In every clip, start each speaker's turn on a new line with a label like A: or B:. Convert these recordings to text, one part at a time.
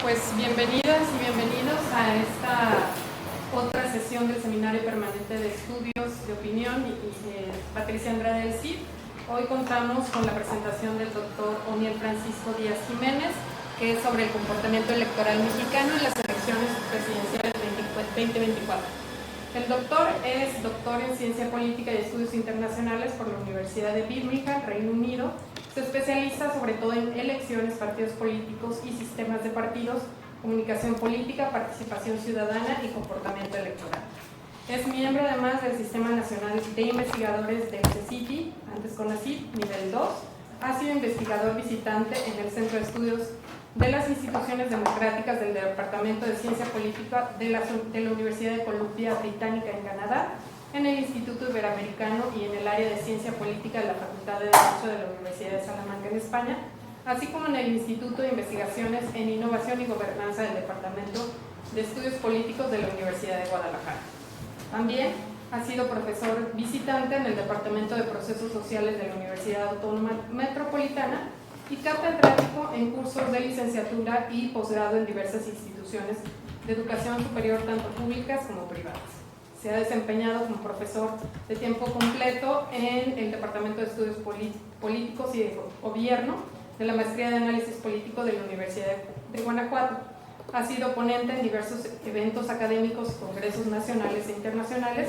A: Pues bienvenidas y bienvenidos a esta otra sesión del Seminario Permanente de Estudios de Opinión y Patricia Andrade del CID. Hoy contamos con la presentación del doctor Oniel Francisco Díaz Jiménez, que es sobre el comportamiento electoral mexicano en las elecciones presidenciales 2024. El doctor es doctor en Ciencia Política y Estudios Internacionales por la Universidad de Birmingham, Reino Unido. Se especializa sobre todo en elecciones, partidos políticos y sistemas de partidos, comunicación política, participación ciudadana y comportamiento electoral. Es miembro además del Sistema Nacional de Investigadores del CECITI, antes CONACYT, nivel 2. Ha sido investigador visitante en el Centro de Estudios de las Instituciones Democráticas del Departamento de Ciencia Política de la Universidad de Columbia Británica en Canadá, en el Instituto Iberoamericano y en el área de Ciencia Política de la Facultad de Derecho de la Universidad de Salamanca en España, así como en el Instituto de Investigaciones en Innovación y Gobernanza del Departamento de Estudios Políticos de la Universidad de Guadalajara. También ha sido profesor visitante en el Departamento de Procesos Sociales de la Universidad Autónoma Metropolitana y catedrático en cursos de licenciatura y posgrado en diversas instituciones de educación superior, tanto públicas como privadas. Se ha desempeñado como profesor de tiempo completo en el Departamento de Estudios Políticos y de Gobierno de la Maestría de Análisis Político de la Universidad de Guanajuato. Ha sido ponente en diversos eventos académicos, congresos nacionales e internacionales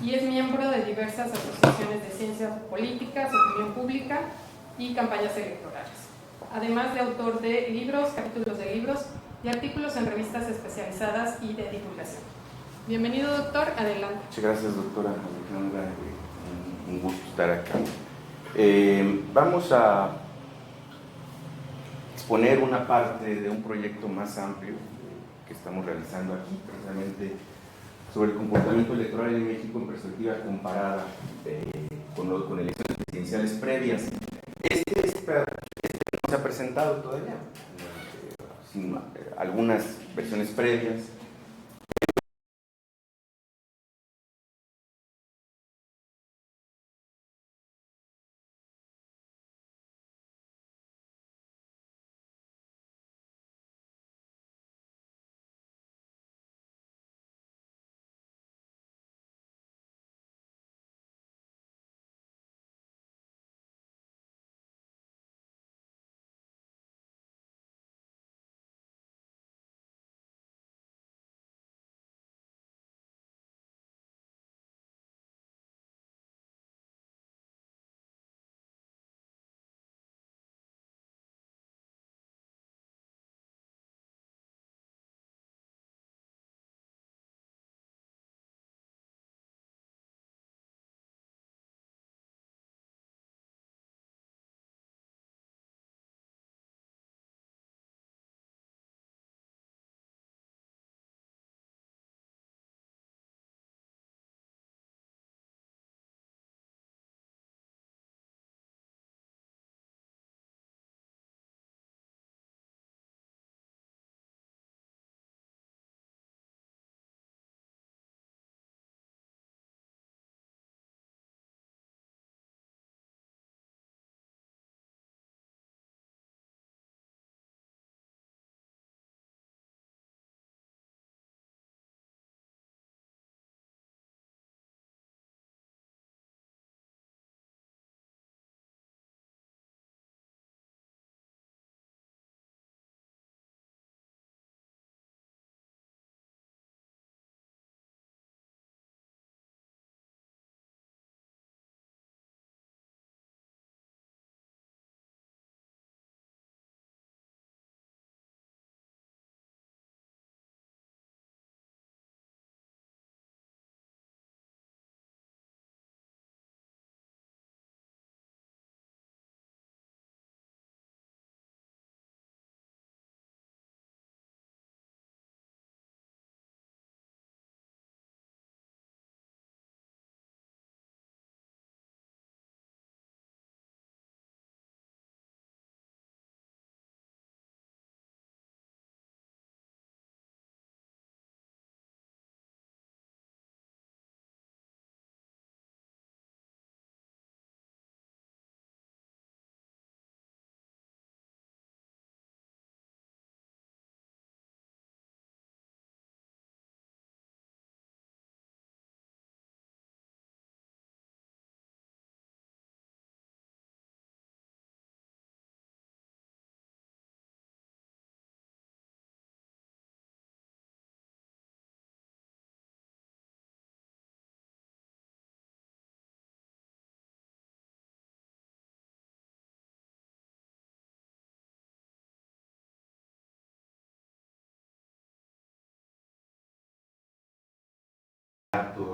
A: y es miembro de diversas asociaciones de ciencia política, opinión pública y campañas electorales. Además de autor de libros, capítulos de libros y artículos en revistas especializadas y de divulgación. Bienvenido, doctor, adelante.
B: Muchas gracias, doctora Alejandra, un gusto estar acá. Vamos a exponer una parte de un proyecto más amplio que estamos realizando aquí, precisamente sobre el comportamiento electoral en México en perspectiva comparada con elecciones presidenciales previas. Este no se ha presentado todavía, algunas versiones previas.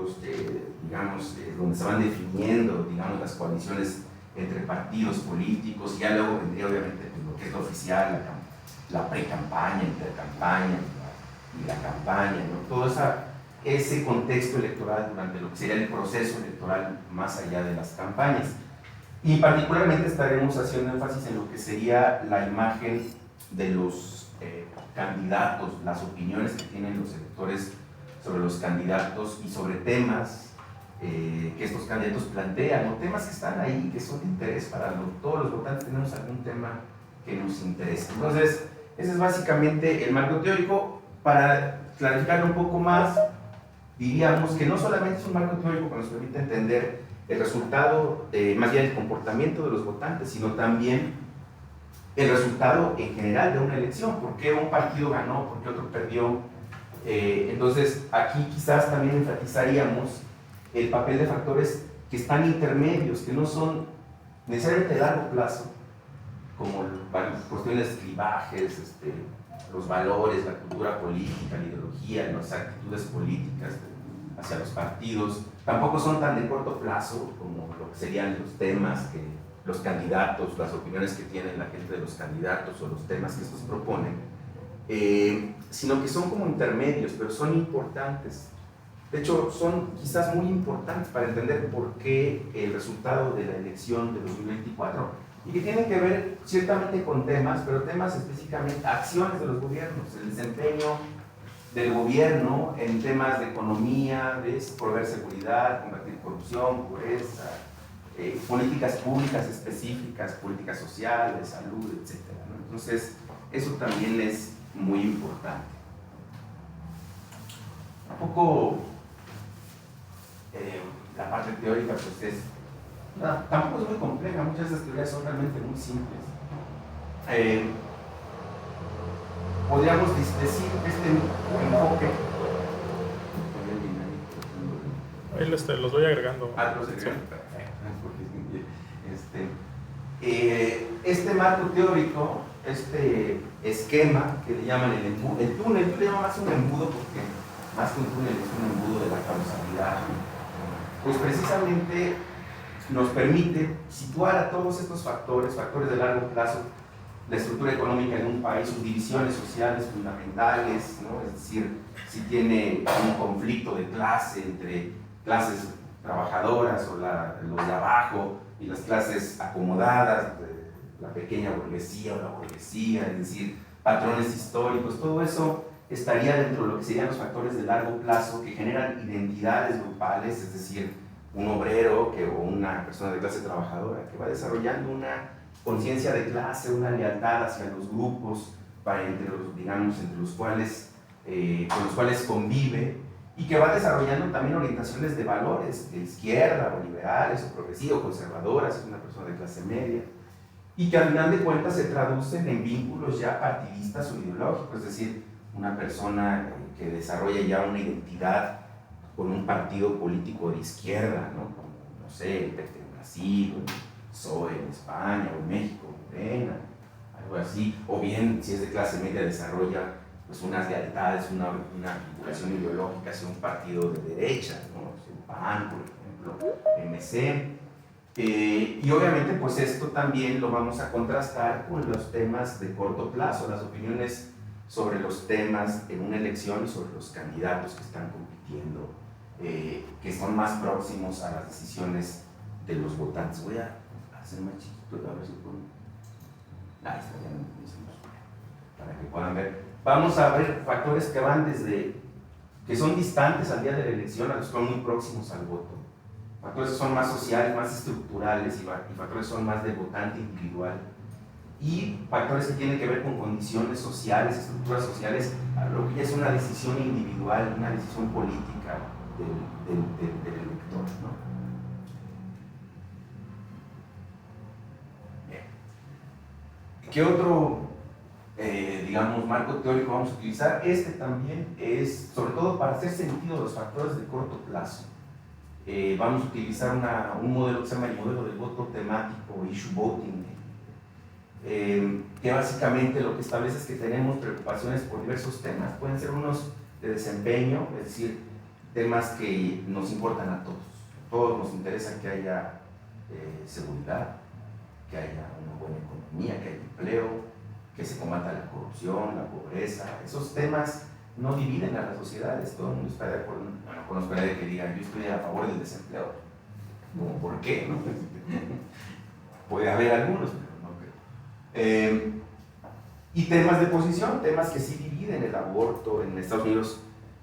B: los, digamos, donde se van definiendo, digamos, las coaliciones entre partidos políticos, y ya luego vendría obviamente lo que es lo oficial, la pre-campaña, intercampaña y la campaña, ¿no? Todo ese contexto electoral durante lo que sería el proceso electoral más allá de las campañas. Y particularmente estaremos haciendo énfasis en lo que sería la imagen de los candidatos, las opiniones que tienen los electores sobre los candidatos y sobre temas que estos candidatos plantean, o temas que están ahí, que son de interés para todos los votantes. Tenemos algún tema que nos interesa. Entonces, ese es básicamente el marco teórico. Para clarificarlo un poco más, diríamos que no solamente es un marco teórico que nos permite entender el resultado, más bien el comportamiento de los votantes, sino también el resultado en general de una elección. ¿Por qué un partido ganó? ¿Por qué otro perdió? Entonces, aquí quizás también enfatizaríamos el papel de factores que están intermedios, que no son necesariamente de largo plazo, como cuestiones de clivajes, los valores, la cultura política, la ideología, las actitudes políticas hacia los partidos. Tampoco son tan de corto plazo como lo que serían los temas que los candidatos, las opiniones que tiene la gente de los candidatos o los temas que estos proponen, sino que son como intermedios, pero son importantes. De hecho, son quizás muy importantes para entender por qué el resultado de la elección de 2024, y que tienen que ver ciertamente con temas, pero temas específicamente, acciones de los gobiernos, el desempeño del gobierno en temas de economía, de proveer seguridad, combatir corrupción, pobreza, políticas públicas específicas, políticas sociales, salud, etc., ¿no? Entonces, eso también es muy importante. Un poco la parte teórica, pues tampoco es muy compleja, muchas de estas teorías son realmente muy simples. Podríamos decir que este enfoque.
C: Ahí los voy agregando.
B: Los agregando, este marco teórico, este esquema que le llaman el túnel, yo le llamo más un embudo porque más que un túnel es un embudo de la causalidad, pues precisamente nos permite situar a todos estos factores de largo plazo, la estructura económica en un país, sus divisiones sociales fundamentales, ¿no? Es decir, si tiene un conflicto de clase entre clases trabajadoras o los de abajo y las clases acomodadas, la pequeña burguesía o la burguesía, es decir, patrones históricos, todo eso estaría dentro de lo que serían los factores de largo plazo que generan identidades grupales, es decir, un obrero o una persona de clase trabajadora que va desarrollando una conciencia de clase, una lealtad hacia los grupos entre los cuales, con los cuales convive, y que va desarrollando también orientaciones de valores de izquierda o liberales o progresivas o conservadoras, es una persona de clase media, y que al final de cuentas se traducen en vínculos ya partidistas o ideológicos, es decir, una persona que desarrolla ya una identidad con un partido político de izquierda, ¿no? Como, no sé, el PT en Brasil, o el PSOE en España, o en México, Morena, algo así, o bien, si es de clase media, desarrolla pues unas lealtades, una vinculación ideológica hacia un partido de derecha, ¿no? El PAN, por ejemplo, MC. Y obviamente pues esto también lo vamos a contrastar con los temas de corto plazo, las opiniones sobre los temas en una elección y sobre los candidatos que están compitiendo, que son más próximos a las decisiones de los votantes. Voy a hacer más chiquito, a ver si puedo. Ahí está, ya no hicimos, para que puedan ver. Vamos a ver factores que van que son distantes al día de la elección a los que son muy próximos al voto. Factores que son más sociales, más estructurales, y factores que son más de votante individual. Y factores que tienen que ver con condiciones sociales, estructuras sociales, lo que ya es una decisión individual, una decisión política del elector, ¿no? Bien. ¿Qué otro, digamos, marco teórico vamos a utilizar? Este también es, sobre todo para hacer sentido de los factores de corto plazo. Vamos a utilizar un modelo que se llama el modelo del voto temático, issue voting, que básicamente lo que establece es que tenemos preocupaciones por diversos temas. Pueden ser unos de desempeño, es decir, temas que nos importan a todos. Todos nos interesa que haya seguridad, que haya una buena economía, que haya empleo, que se combata la corrupción, la pobreza. Esos temas no dividen a las sociedades. Todo el mundo está de acuerdo. Bueno, conozco a nadie que diga, yo estoy a favor del desempleo. No, ¿por qué? ¿No? Puede haber algunos, pero no creo. Y temas de posición, temas que sí dividen: el aborto en Estados Unidos,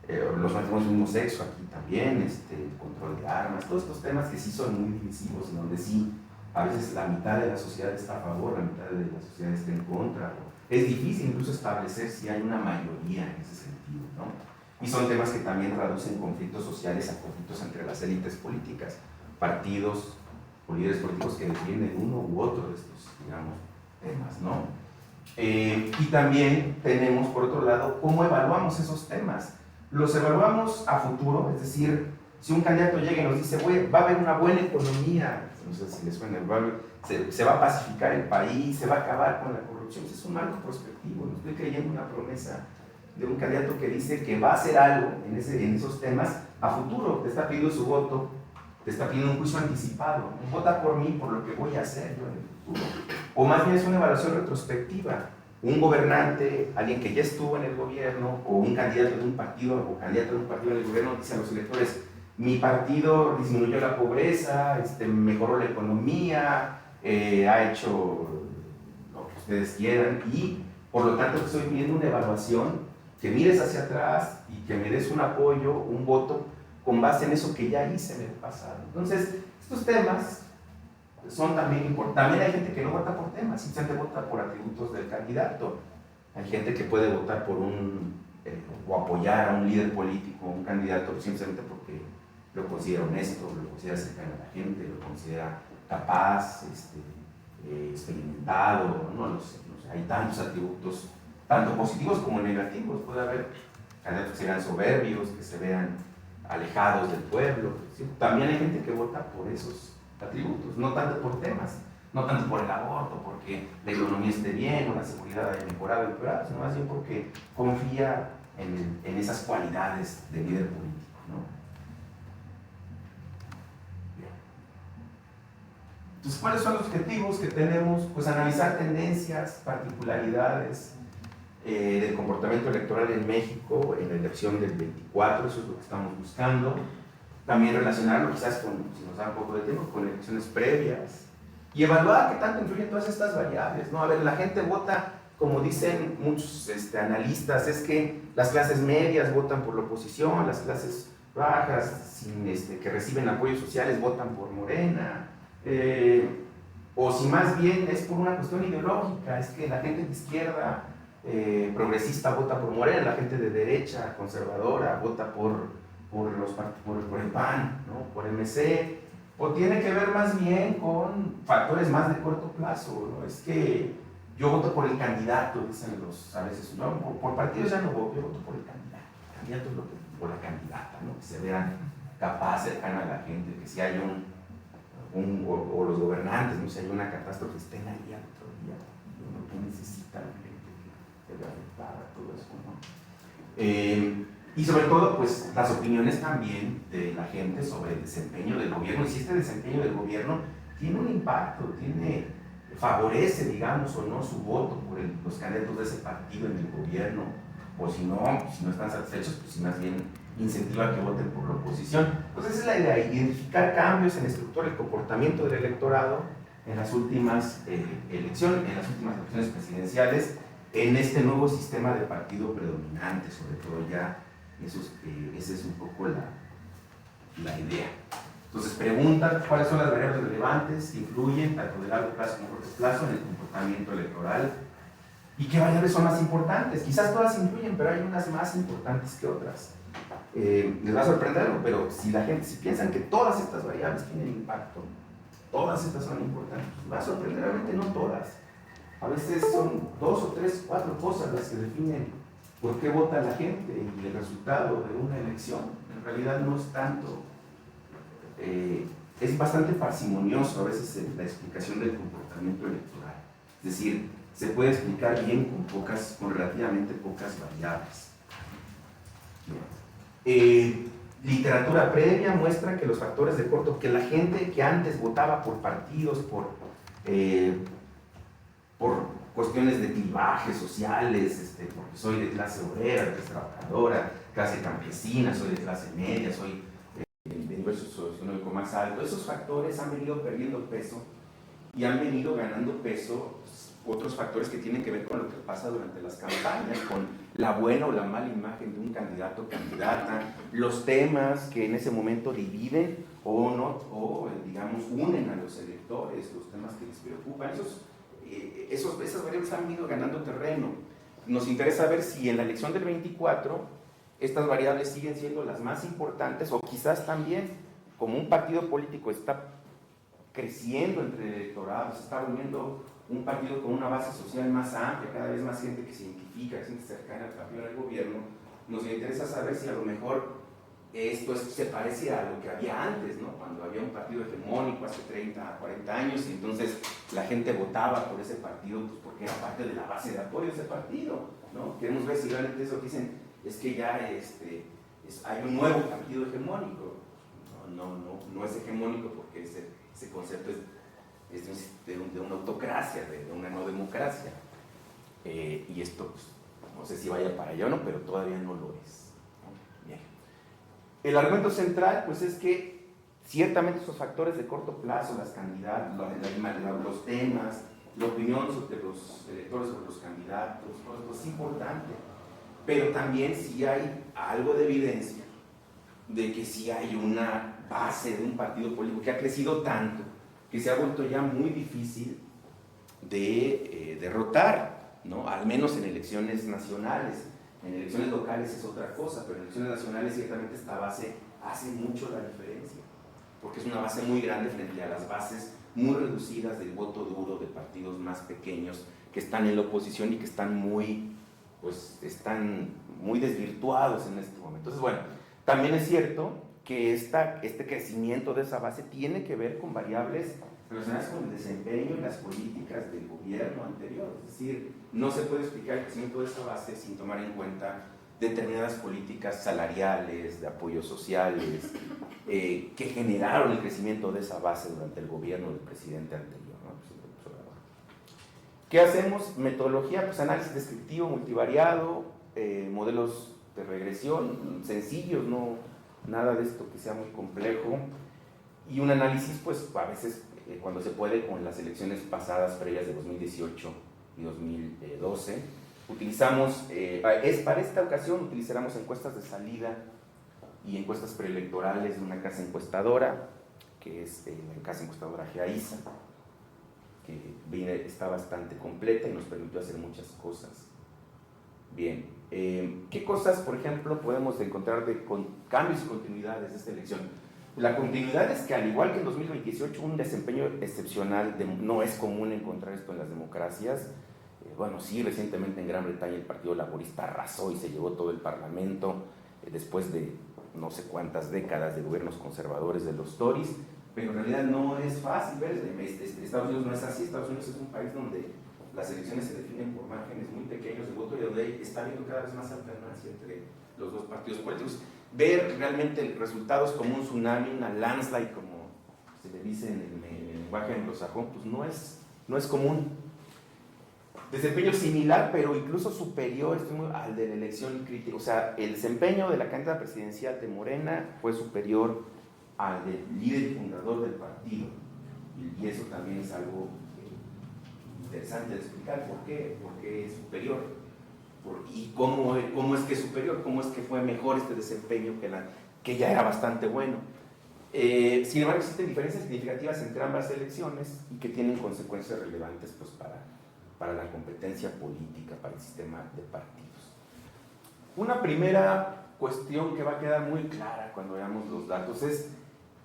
B: los matrimonios del mismo sexo, aquí también, el control de armas, todos estos temas que sí son muy divisivos, en donde sí a veces la mitad de la sociedad está a favor, la mitad de la sociedad está en contra. Es difícil incluso establecer si hay una mayoría en ese sentido, ¿no? Y son temas que también traducen conflictos sociales a conflictos entre las élites políticas, partidos o líderes políticos que defienden uno u otro de estos, digamos, temas, ¿no? Y también tenemos, por otro lado, cómo evaluamos esos temas. Los evaluamos a futuro, es decir, si un candidato llega y nos dice, va a haber una buena economía, no sé si les suena, se va a pacificar el país, se va a acabar con la corrupción, ese es un marco prospectivo. No estoy creyendo una promesa de un candidato que dice que va a hacer algo en esos temas a futuro. Te está pidiendo su voto, te está pidiendo un juicio anticipado. Vota por mí, por lo que voy a hacer yo en el futuro. O más bien es una evaluación retrospectiva. Un gobernante, alguien que ya estuvo en el gobierno, o un candidato de un partido, o candidato de un partido en el gobierno, dice a los electores, mi partido disminuyó la pobreza, mejoró la economía, ha hecho lo que ustedes quieran, y por lo tanto estoy pidiendo una evaluación, que mires hacia atrás y que me des un apoyo, un voto, con base en eso que ya hice en el pasado. Entonces, estos temas son también importantes. También hay gente que no vota por temas, simplemente vota por atributos del candidato. Hay gente que puede votar por o apoyar a un líder político, un candidato, simplemente porque lo considera honesto, lo considera cercano a la gente, lo considera capaz, experimentado, no sé, hay tantos atributos, tanto positivos como negativos. Puede haber candidatos que se vean soberbios, que se vean alejados del pueblo, ¿sí? También hay gente que vota por esos atributos, no tanto por temas, no tanto por el aborto, porque la economía esté bien o la seguridad haya mejorado, sino más bien porque confía en esas cualidades de líder político, ¿no? Entonces, ¿cuáles son los objetivos que tenemos? Pues analizar tendencias, particularidades del comportamiento electoral en México en la elección del 24, eso es lo que estamos buscando. También relacionarlo quizás con, si nos da un poco de tiempo, con elecciones previas y evaluar qué tanto influyen todas estas variables, ¿no? A ver, la gente vota, como dicen muchos analistas, es que las clases medias votan por la oposición, las clases bajas que reciben apoyos sociales votan por Morena, o si más bien es por una cuestión ideológica, es que la gente de izquierda progresista vota por Morena, la gente de derecha conservadora vota por el PAN, ¿no? Por MC, o tiene que ver más bien con factores más de corto plazo, ¿no? Es que yo voto por el candidato, dicen a veces, no, por partidos ya no voto, yo voto por el candidato. El candidato es por la candidata, ¿no? Que se vean capaz, cercana a la gente, que si hay o los gobernantes, no sé, hay una catástrofe, estén ahí al otro día, lo que necesita la gente que se vea afectada, todo eso, ¿no? Y sobre todo, pues, las opiniones también de la gente sobre el desempeño del gobierno, y si este desempeño del gobierno tiene un impacto, favorece, digamos, o no su voto por los candidatos de ese partido en el gobierno, o si no están satisfechos, pues si más bien incentiva que voten por la oposición. Pues esa es la idea, identificar cambios en la estructura, el comportamiento del electorado en las últimas elecciones presidenciales, en este nuevo sistema de partido predominante, sobre todo ya. Esa es un poco la idea. Entonces preguntan cuáles son las variables relevantes que influyen tanto de largo plazo como de corto plazo en el comportamiento electoral y qué variables son más importantes. Quizás todas influyen, pero hay unas más importantes que otras. Les va a sorprenderlo, pero si piensan que todas estas variables tienen impacto, todas estas son importantes, va a sorprender, realmente no todas. A veces son 2 o 3, 4 cosas las que definen por qué vota la gente y el resultado de una elección. En realidad no es tanto, es bastante parsimonioso a veces la explicación del comportamiento electoral. Es decir, se puede explicar bien con relativamente pocas variables. literatura previa muestra que los factores de corto, que la gente que antes votaba por partidos, por cuestiones de clivajes sociales, porque soy de clase obrera, clase trabajadora, clase campesina, soy de clase media, soy de nivel socioeconómico más alto, esos factores han venido perdiendo peso y han venido ganando peso otros factores que tienen que ver con lo que pasa durante las campañas, con la buena o la mala imagen de un candidato o candidata, los temas que en ese momento dividen o no, o digamos unen a los electores, los temas que les preocupan, esas variables han ido ganando terreno. Nos interesa ver si en la elección del 24 estas variables siguen siendo las más importantes o quizás también, como un partido político está creciendo entre el electorado, se está volviendo un partido con una base social más amplia, cada vez más gente que se identifica, que se siente cercana al partido del gobierno, nos interesa saber si a lo mejor esto se parece a lo que había antes, ¿no? Cuando había un partido hegemónico hace 30, 40 años y entonces la gente votaba por ese partido pues porque era parte de la base de apoyo de ese partido, ¿no? Queremos ver si realmente eso que dicen es que ya hay un nuevo partido hegemónico. No es hegemónico porque ese concepto es de una autocracia, de una no democracia. Y esto, pues, no sé si vaya para allá o no, pero todavía no lo es. Bien. El argumento central, pues, es que ciertamente esos factores de corto plazo, las candidatos, los temas, la opinión de los electores sobre los candidatos, pues es importante. Pero también sí hay algo de evidencia de que sí hay una base de un partido político que ha crecido tanto que se ha vuelto ya muy difícil de derrotar, ¿no? Al menos en elecciones nacionales. En elecciones locales es otra cosa, pero en elecciones nacionales ciertamente esta base hace mucho la diferencia, porque es una base muy grande frente a las bases muy reducidas del voto duro de partidos más pequeños que están en la oposición y que están muy desvirtuados en este momento. Entonces, bueno, también es cierto que este crecimiento de esa base tiene que ver con variables relacionadas con el desempeño y las políticas del gobierno anterior. Es decir, no se puede explicar el crecimiento de esa base sin tomar en cuenta determinadas políticas salariales, de apoyos sociales, que generaron el crecimiento de esa base durante el gobierno del presidente anterior, ¿no? ¿Qué hacemos? Metodología, pues análisis descriptivo, multivariado, modelos de regresión, sencillos, no nada de esto que sea muy complejo, y un análisis, pues a veces cuando se puede, con las elecciones pasadas previas de 2018 y 2012, utilizamos, para esta ocasión utilizaremos encuestas de salida y encuestas preelectorales de una casa encuestadora, que es la casa encuestadora GEAISA, que está bastante completa y nos permitió hacer muchas cosas. Bien, ¿qué cosas, por ejemplo, podemos encontrar de cambios y continuidades de esta elección? La continuidad es que, al igual que en 2018, un desempeño excepcional, no es común encontrar esto en las democracias. Bueno, sí, recientemente en Gran Bretaña el Partido Laborista arrasó y se llevó todo el Parlamento, después de no sé cuántas décadas de gobiernos conservadores de los Tories, pero en realidad no es fácil ver. Estados Unidos no es así. Estados Unidos es un país donde las elecciones se definen por márgenes muy pequeños de voto y donde está habiendo cada vez más alternancia entre los dos partidos políticos. Ver realmente resultados como un tsunami, una landslide, como se le dice en el lenguaje anglosajón, pues no es común. Desempeño similar, pero incluso superior al de la elección crítica. O sea, el desempeño de la candidata presidencial de Morena fue superior al del líder y fundador del partido. Y eso también es algo interesante de explicar por qué es superior. ¿Y cómo es que es superior? ¿Cómo es que fue mejor este desempeño que ya era bastante bueno? Sin embargo, existen diferencias significativas entre ambas elecciones y que tienen consecuencias relevantes, pues, para la competencia política, para el sistema de partidos. Una primera cuestión que va a quedar muy clara cuando veamos los datos es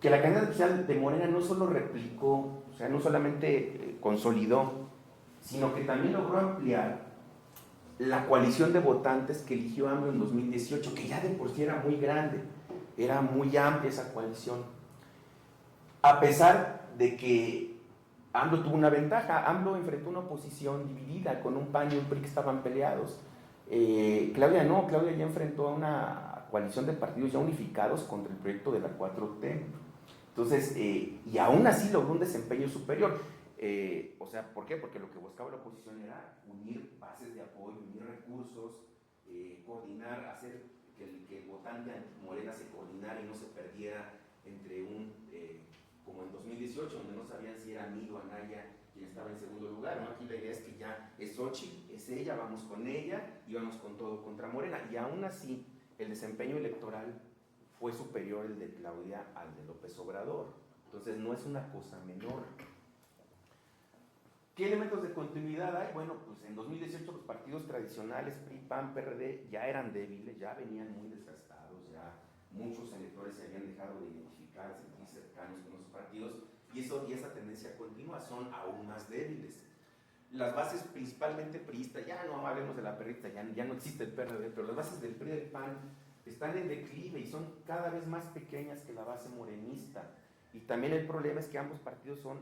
B: que la candidata oficial de Morena no solo replicó, o sea, no solamente consolidó, sino que también logró ampliar la coalición de votantes que eligió AMLO en 2018, que ya de por sí era muy grande, era muy amplia esa coalición. A pesar de que AMLO tuvo una ventaja, AMLO enfrentó una oposición dividida, con un PAN y un PRI que estaban peleados. Claudia ya enfrentó a una coalición de partidos ya unificados contra el proyecto de la 4T. Entonces, y aún así logró un desempeño superior. O sea, ¿por qué? Porque lo que buscaba la oposición era unir bases de apoyo, unir recursos, coordinar, hacer que el votante Morena se coordinara y no se perdiera entre como en 2018, donde no sabían si era Mido o Anaya quien estaba en segundo lugar, ¿no? Aquí la idea es que ya es Xochitl, es ella, vamos con ella y vamos con todo contra Morena. Y aún así, el desempeño electoral fue superior el de Claudia al de López Obrador. Entonces no es una cosa menor. ¿Qué elementos de continuidad hay? Bueno, pues en 2018 los partidos tradicionales, PRI, PAN, PRD, ya eran débiles, ya venían muy desgastados, ya muchos electores se habían dejado de identificar, sentir cercanos con los partidos, y esa tendencia continua, son aún más débiles. Las bases principalmente priistas, ya no hablemos de la perrita, ya no existe el PRD, pero las bases del PRI y del PAN están en declive y son cada vez más pequeñas que la base morenista. Y también el problema es que ambos partidos son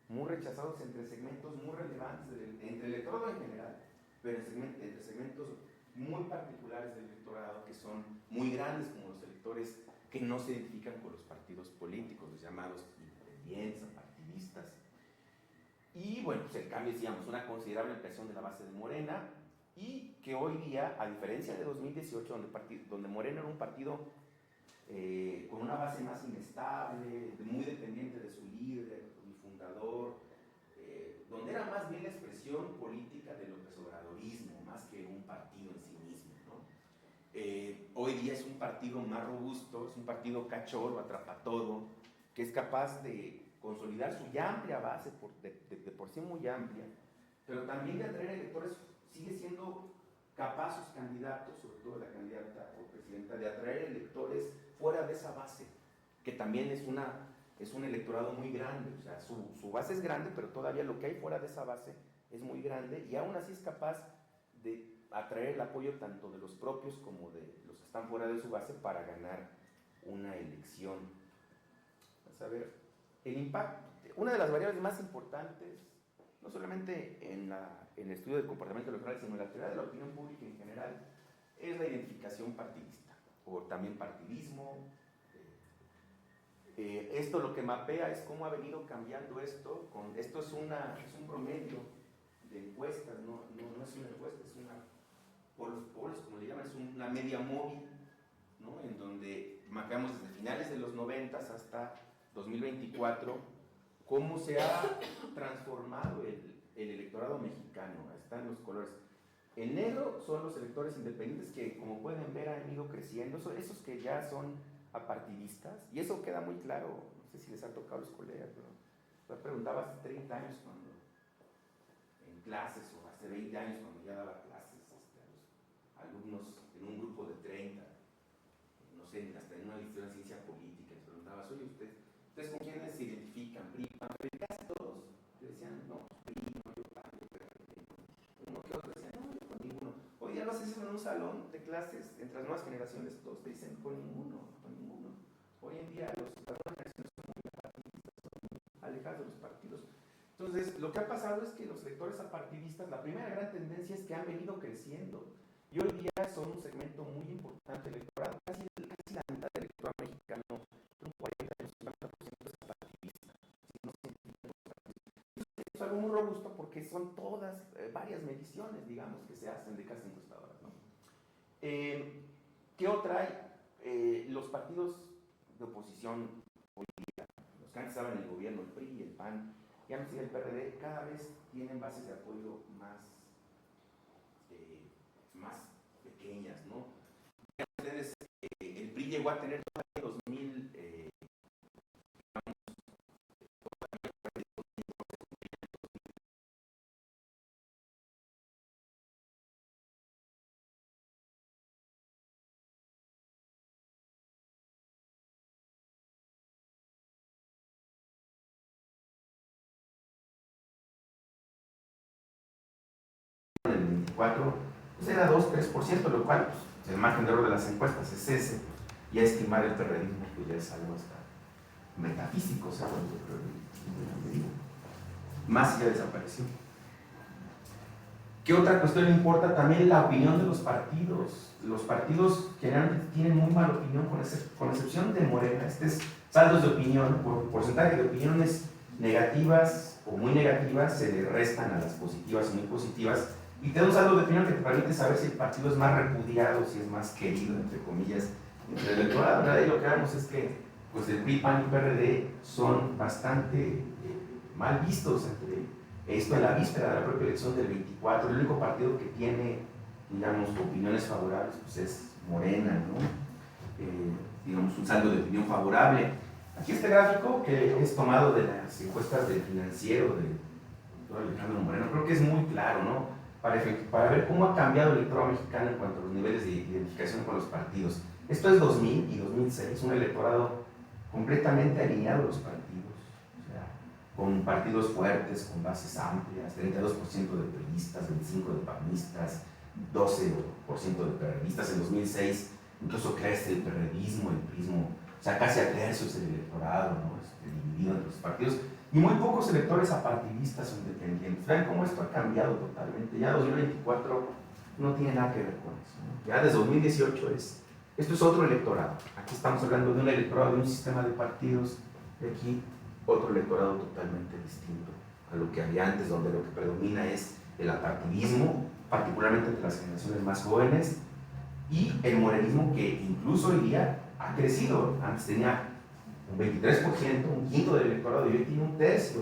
B: muy rechazados entre segmentos muy relevantes, entre el electorado en general, pero entre segmentos muy particulares del electorado que son muy grandes, como los electores que no se identifican con los partidos políticos, los llamados independientes, apartidistas. Y bueno, pues el cambio, decíamos, una considerable ampliación de la base de Morena, y que hoy día, a diferencia de 2018, donde Morena era un partido con una base más inestable, muy dependiente de su líder y fundador, donde era más bien la expresión política del López Obradorismo, más que un partido en sí mismo, ¿no? Hoy día es un partido más robusto, es un partido cachorro, atrapatodo, que es capaz de consolidar su ya amplia base, de por sí muy amplia, pero también de atraer electores. Sigue siendo capaz sus candidatos, sobre todo la candidata o presidenta, de atraer electores fuera de esa base, que también es un electorado muy grande. O sea, su base es grande, pero todavía lo que hay fuera de esa base es muy grande, y aún así es capaz de atraer el apoyo tanto de los propios como de los que están fuera de su base para ganar una elección. Vamos a ver, el impacto, una de las variables más importantes, no solamente en el estudio del comportamiento electoral, sino en la teoría de la opinión pública en general, es la identificación partidista, o también partidismo. Esto lo que mapea es cómo ha venido cambiando esto. Esto es un promedio de encuestas, no es una encuesta, es por los polls, como le llaman, es una media móvil, ¿no? En donde mapeamos desde finales de los 90 hasta 2024 cómo se ha transformado el electorado mexicano. Están los colores. En negro son los electores independientes que, como pueden ver, han ido creciendo. Esos que ya son apartidistas, y eso queda muy claro. No sé si les ha tocado a los colegas, pero me preguntaba hace 30 años cuando en clases, o hace 20 años cuando ya daba clases a los alumnos en un grupo de 30, no sé, hasta en una lección de ciencia política, les preguntaba: oye, ¿ustedes con quiénes se identifican? PRI, PAN, pero casi todos decían: no, PRI, no, yo PAN, yo PRD. Uno que otro decía: no, yo con ninguno. Hoy ya lo haces en un salón de clases, entre las nuevas generaciones, todos te dicen: con ninguno, con ninguno. Hoy en día las nuevas generaciones son muy apartidistas, son muy alejados de los partidos. Entonces, lo que ha pasado es que los electores apartidistas, la primera gran tendencia es que han venido creciendo, y hoy día son un segmento muy importante electoral. Casi la mitad del electorado mexicano, un 40 y un 50% es apartidista. Es algo muy robusto porque son todas, varias mediciones, digamos, que se hacen de casi encuestadoras, ¿no? ¿Qué otra hay? Los partidos de oposición política, los que antes estaban en el gobierno, el PRI, el PAN, ya no sigue el PRD, cada vez tienen bases de apoyo más pequeñas, ¿no? Ustedes, el PRI llegó a tener en 2000, en el 24, pues era 2-3%, lo cual, pues, el margen de error de las encuestas es ese. Ya estimar el terrorismo, pues ya es algo hasta metafísico, o sea, cuando más ya desapareció. ¿Qué otra cuestión importa? También la opinión de los partidos. Los partidos generalmente tienen muy mala opinión, con excepción de Morena. Saldos de opinión, por porcentaje de opiniones negativas o muy negativas, se le restan a las positivas y muy positivas. Y te da un saldo de opinión que te permite saber si el partido es más repudiado, si es más querido, entre comillas, entre el electorado, ¿verdad? Y lo que vemos es que pues, el PRI, PAN y PRD son bastante mal vistos entre esto en la víspera de la propia elección del 24. El único partido que tiene, digamos, opiniones favorables pues es Morena, ¿no? Digamos, un saldo de opinión favorable. Aquí este gráfico, que es tomado de las encuestas del Financiero de doctor Alejandro Moreno, creo que es muy claro, ¿no? Para ver cómo ha cambiado el electorado mexicano en cuanto a los niveles de identificación con los partidos. Esto es 2000 y 2006, un electorado completamente alineado a los partidos, o sea, con partidos fuertes, con bases amplias, 32% de priistas, 25% de panistas, 12% de perredistas. En 2006 incluso crece el perredismo, el prismo, o sea, casi a tercios el electorado, ¿no? Dividido entre los partidos, y muy pocos electores apartidistas o independientes. Vean cómo esto ha cambiado totalmente. Ya 2024 no tiene nada que ver con eso, ¿no? Ya desde 2018 esto es otro electorado. Aquí estamos hablando de un electorado de un sistema de partidos, y aquí otro electorado totalmente distinto a lo que había antes, donde lo que predomina es el apartidismo, particularmente entre las generaciones más jóvenes, y el morenismo, que incluso hoy día ha crecido. Antes tenía un 23%, un quinto del electorado, y hoy tiene un tercio,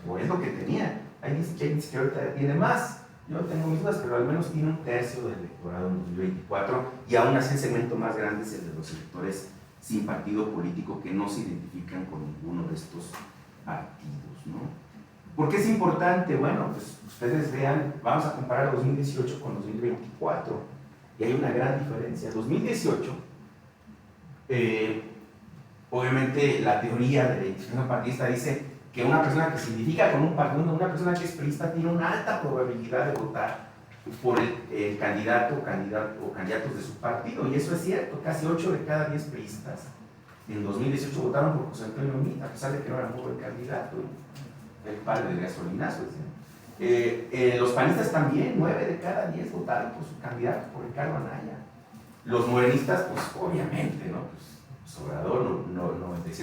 B: o es lo que tenía. Hay dice que ahorita tiene más, yo tengo mis dudas, pero al menos tiene un tercio del electorado en 2024, y aún así el segmento más grande es el de los electores sin partido político, que no se identifican con ninguno de estos partidos, ¿no? ¿Por qué es importante? Bueno, pues ustedes vean, vamos a comparar 2018 con 2024, y hay una gran diferencia. 2018, obviamente la teoría de la identificación partidista dice que una persona que se identifica con un partido, una persona que es priista, tiene una alta probabilidad de votar por el candidato o candidatos de su partido, y eso es cierto. Casi 8 de cada 10 priistas en 2018 votaron por José Antonio Meade, a pesar de que no era un buen candidato, el padre de gasolinazo. Los panistas también, 9 de cada 10 votaron por su candidato, por Ricardo Anaya. Los morenistas, pues obviamente, ¿no? Pues Obrador, 97%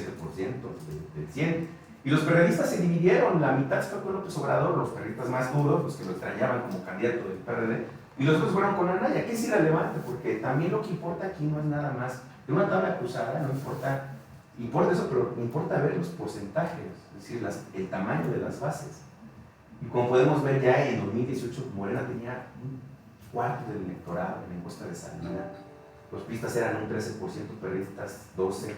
B: del 100. Y los perredistas se dividieron, la mitad se fue con López Obrador, los perredistas más duros, los que lo extrañaban como candidato del PRD, y los otros fueron con Anaya, que es irrelevante, porque también lo que importa aquí no es nada más de una tabla cruzada, no importa eso, pero importa ver los porcentajes, es decir, el tamaño de las bases. Y como podemos ver, ya en 2018 Morena tenía un cuarto del electorado en la encuesta de Salina. Los priistas eran un 13%, perredistas 12%.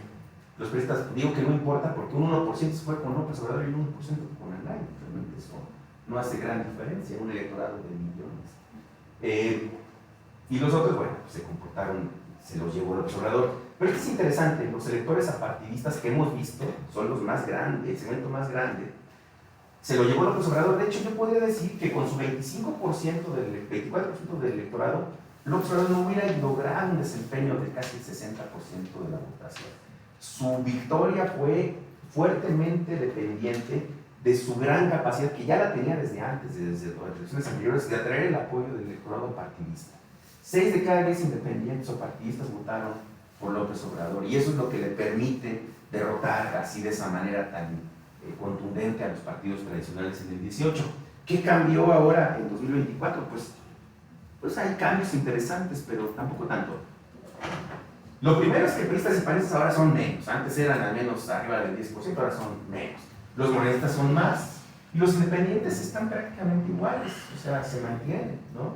B: Los priistas, digo que no importa porque un 1% se fue con López Obrador y un 1% con Anaya. Realmente eso no hace gran diferencia, un electorado de millones. Y los otros, bueno, pues se comportaron, se los llevó López Obrador. Pero esto es interesante, los electores apartidistas que hemos visto son los más grandes, el segmento más grande. Se lo llevó López Obrador. De hecho, yo podría decir que con su 24% del electorado, López Obrador no hubiera logrado un desempeño de casi el 60% de la votación. Su victoria fue fuertemente dependiente de su gran capacidad, que ya la tenía desde antes, desde las elecciones anteriores, de atraer el apoyo del electorado partidista. 6 de cada 10 independientes o partidistas votaron por López Obrador, y eso es lo que le permite derrotar así de esa manera tan contundente a los partidos tradicionales en el 18. ¿Qué cambió ahora en 2024? Pues hay cambios interesantes, pero tampoco tanto. Lo primero es que priistas y panistas ahora son menos. Antes eran al menos arriba del 10%, ahora son menos. Los morenistas son más. Y los independientes están prácticamente iguales, o sea, se mantienen, ¿no?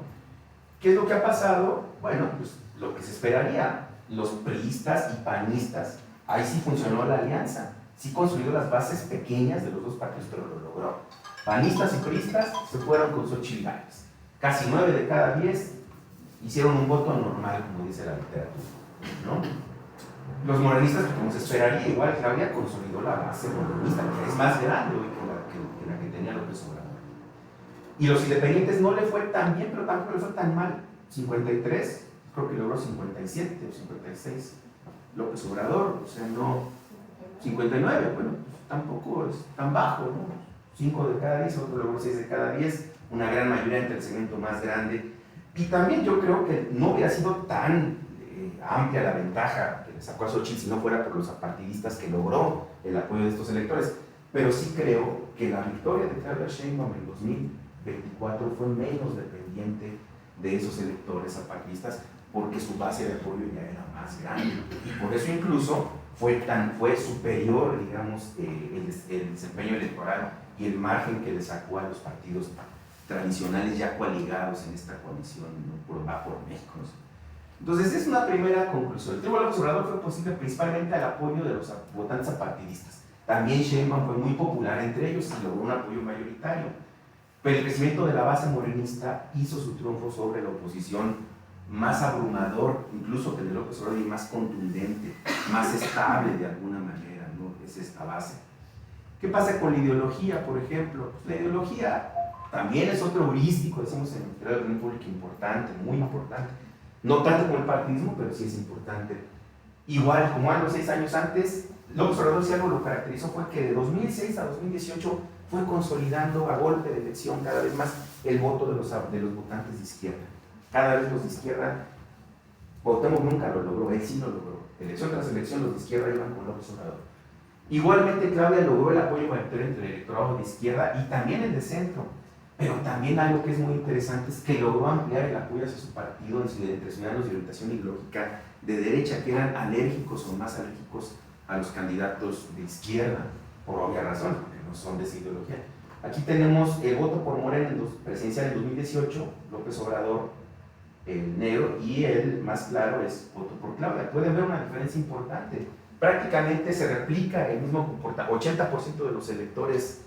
B: ¿Qué es lo que ha pasado? Bueno, pues lo que se esperaría. Los priistas y panistas, ahí sí funcionó la alianza. Sí consolidó las bases pequeñas de los dos partidos, pero lo logró. Panistas y priistas se fueron con Xochitl Gálvez. Casi 9 de cada 10 hicieron un voto normal, como dice la literatura, ¿no? Los morenistas, como se esperaría, igual Claudia consolidó la base morenista, que es más grande hoy que la que tenía López Obrador. Y los independientes no le fue tan bien, pero tampoco le fue tan mal. 53, creo que logró 57 o 56 López Obrador, o sea, no 59, bueno, pues tampoco es tan bajo, ¿no? 5 de cada 10, otro logró 6 de cada 10. una gran mayoría entre el segmento más grande. Y también yo creo que no hubiera sido tan amplia la ventaja que le sacó a Xochitl si no fuera por los apartidistas que logró el apoyo de estos electores. Pero sí creo que la victoria de Claudia Sheinbaum en 2024 fue menos dependiente de esos electores apartidistas porque su base de apoyo ya era más grande. Y por eso incluso fue superior, digamos, el desempeño electoral y el margen que le sacó a los partidos tradicionales ya coaligados en esta coalición, ¿no? Va por México, ¿no? Entonces es una primera conclusión. El Tribunal Observador fue posible principalmente al apoyo de los votantes apartidistas. También Sheinbaum fue muy popular entre ellos y logró un apoyo mayoritario. Pero el crecimiento de la base morenista hizo su triunfo sobre la oposición más abrumador, incluso que el de López Obrador, y más contundente, más estable de alguna manera, ¿no? Es esta base. ¿Qué pasa con la ideología, por ejemplo? Pues la ideología también es otro heurístico, decimos en la opinión pública, importante, muy importante. No tanto como el partidismo, pero sí es importante. Igual, como a los 6 años antes, López Obrador, si algo lo caracterizó, fue que de 2006 a 2018 fue consolidando a golpe de elección cada vez más el voto de los votantes de izquierda. Cada vez los de izquierda, Cuauhtémoc nunca lo logró, él sí lo logró. Elección tras elección, los de izquierda iban con López Obrador. Igualmente, Claudia logró el apoyo mayoritario entre el electorado de izquierda y también el de centro. Pero también algo que es muy interesante es que logró ampliar el apoyo hacia su partido entre ciudadanos de orientación ideológica de derecha, que eran alérgicos o más alérgicos a los candidatos de izquierda, por obvia razón, porque no son de esa ideología. Aquí tenemos el voto por Morena en presidencial en 2018, López Obrador, el negro, y el más claro es voto por Claudia. Pueden ver una diferencia importante. Prácticamente se replica el mismo comportamiento. 80% de los electores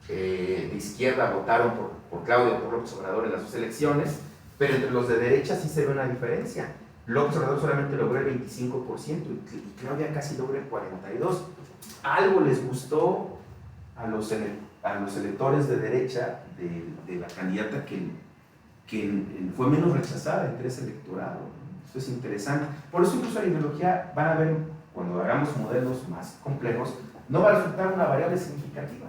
B: de izquierda votaron por Claudia o por López Obrador en las 2 elecciones, pero entre los de derecha sí se ve una diferencia. López Obrador solamente logró el 25% y Claudia casi logró el 42%. Algo les gustó a los electores de derecha de la candidata que fue menos rechazada entre ese electorado. Esto es interesante. Por eso incluso la ideología, van a ver, cuando hagamos modelos más complejos, no va a resultar una variable significativa,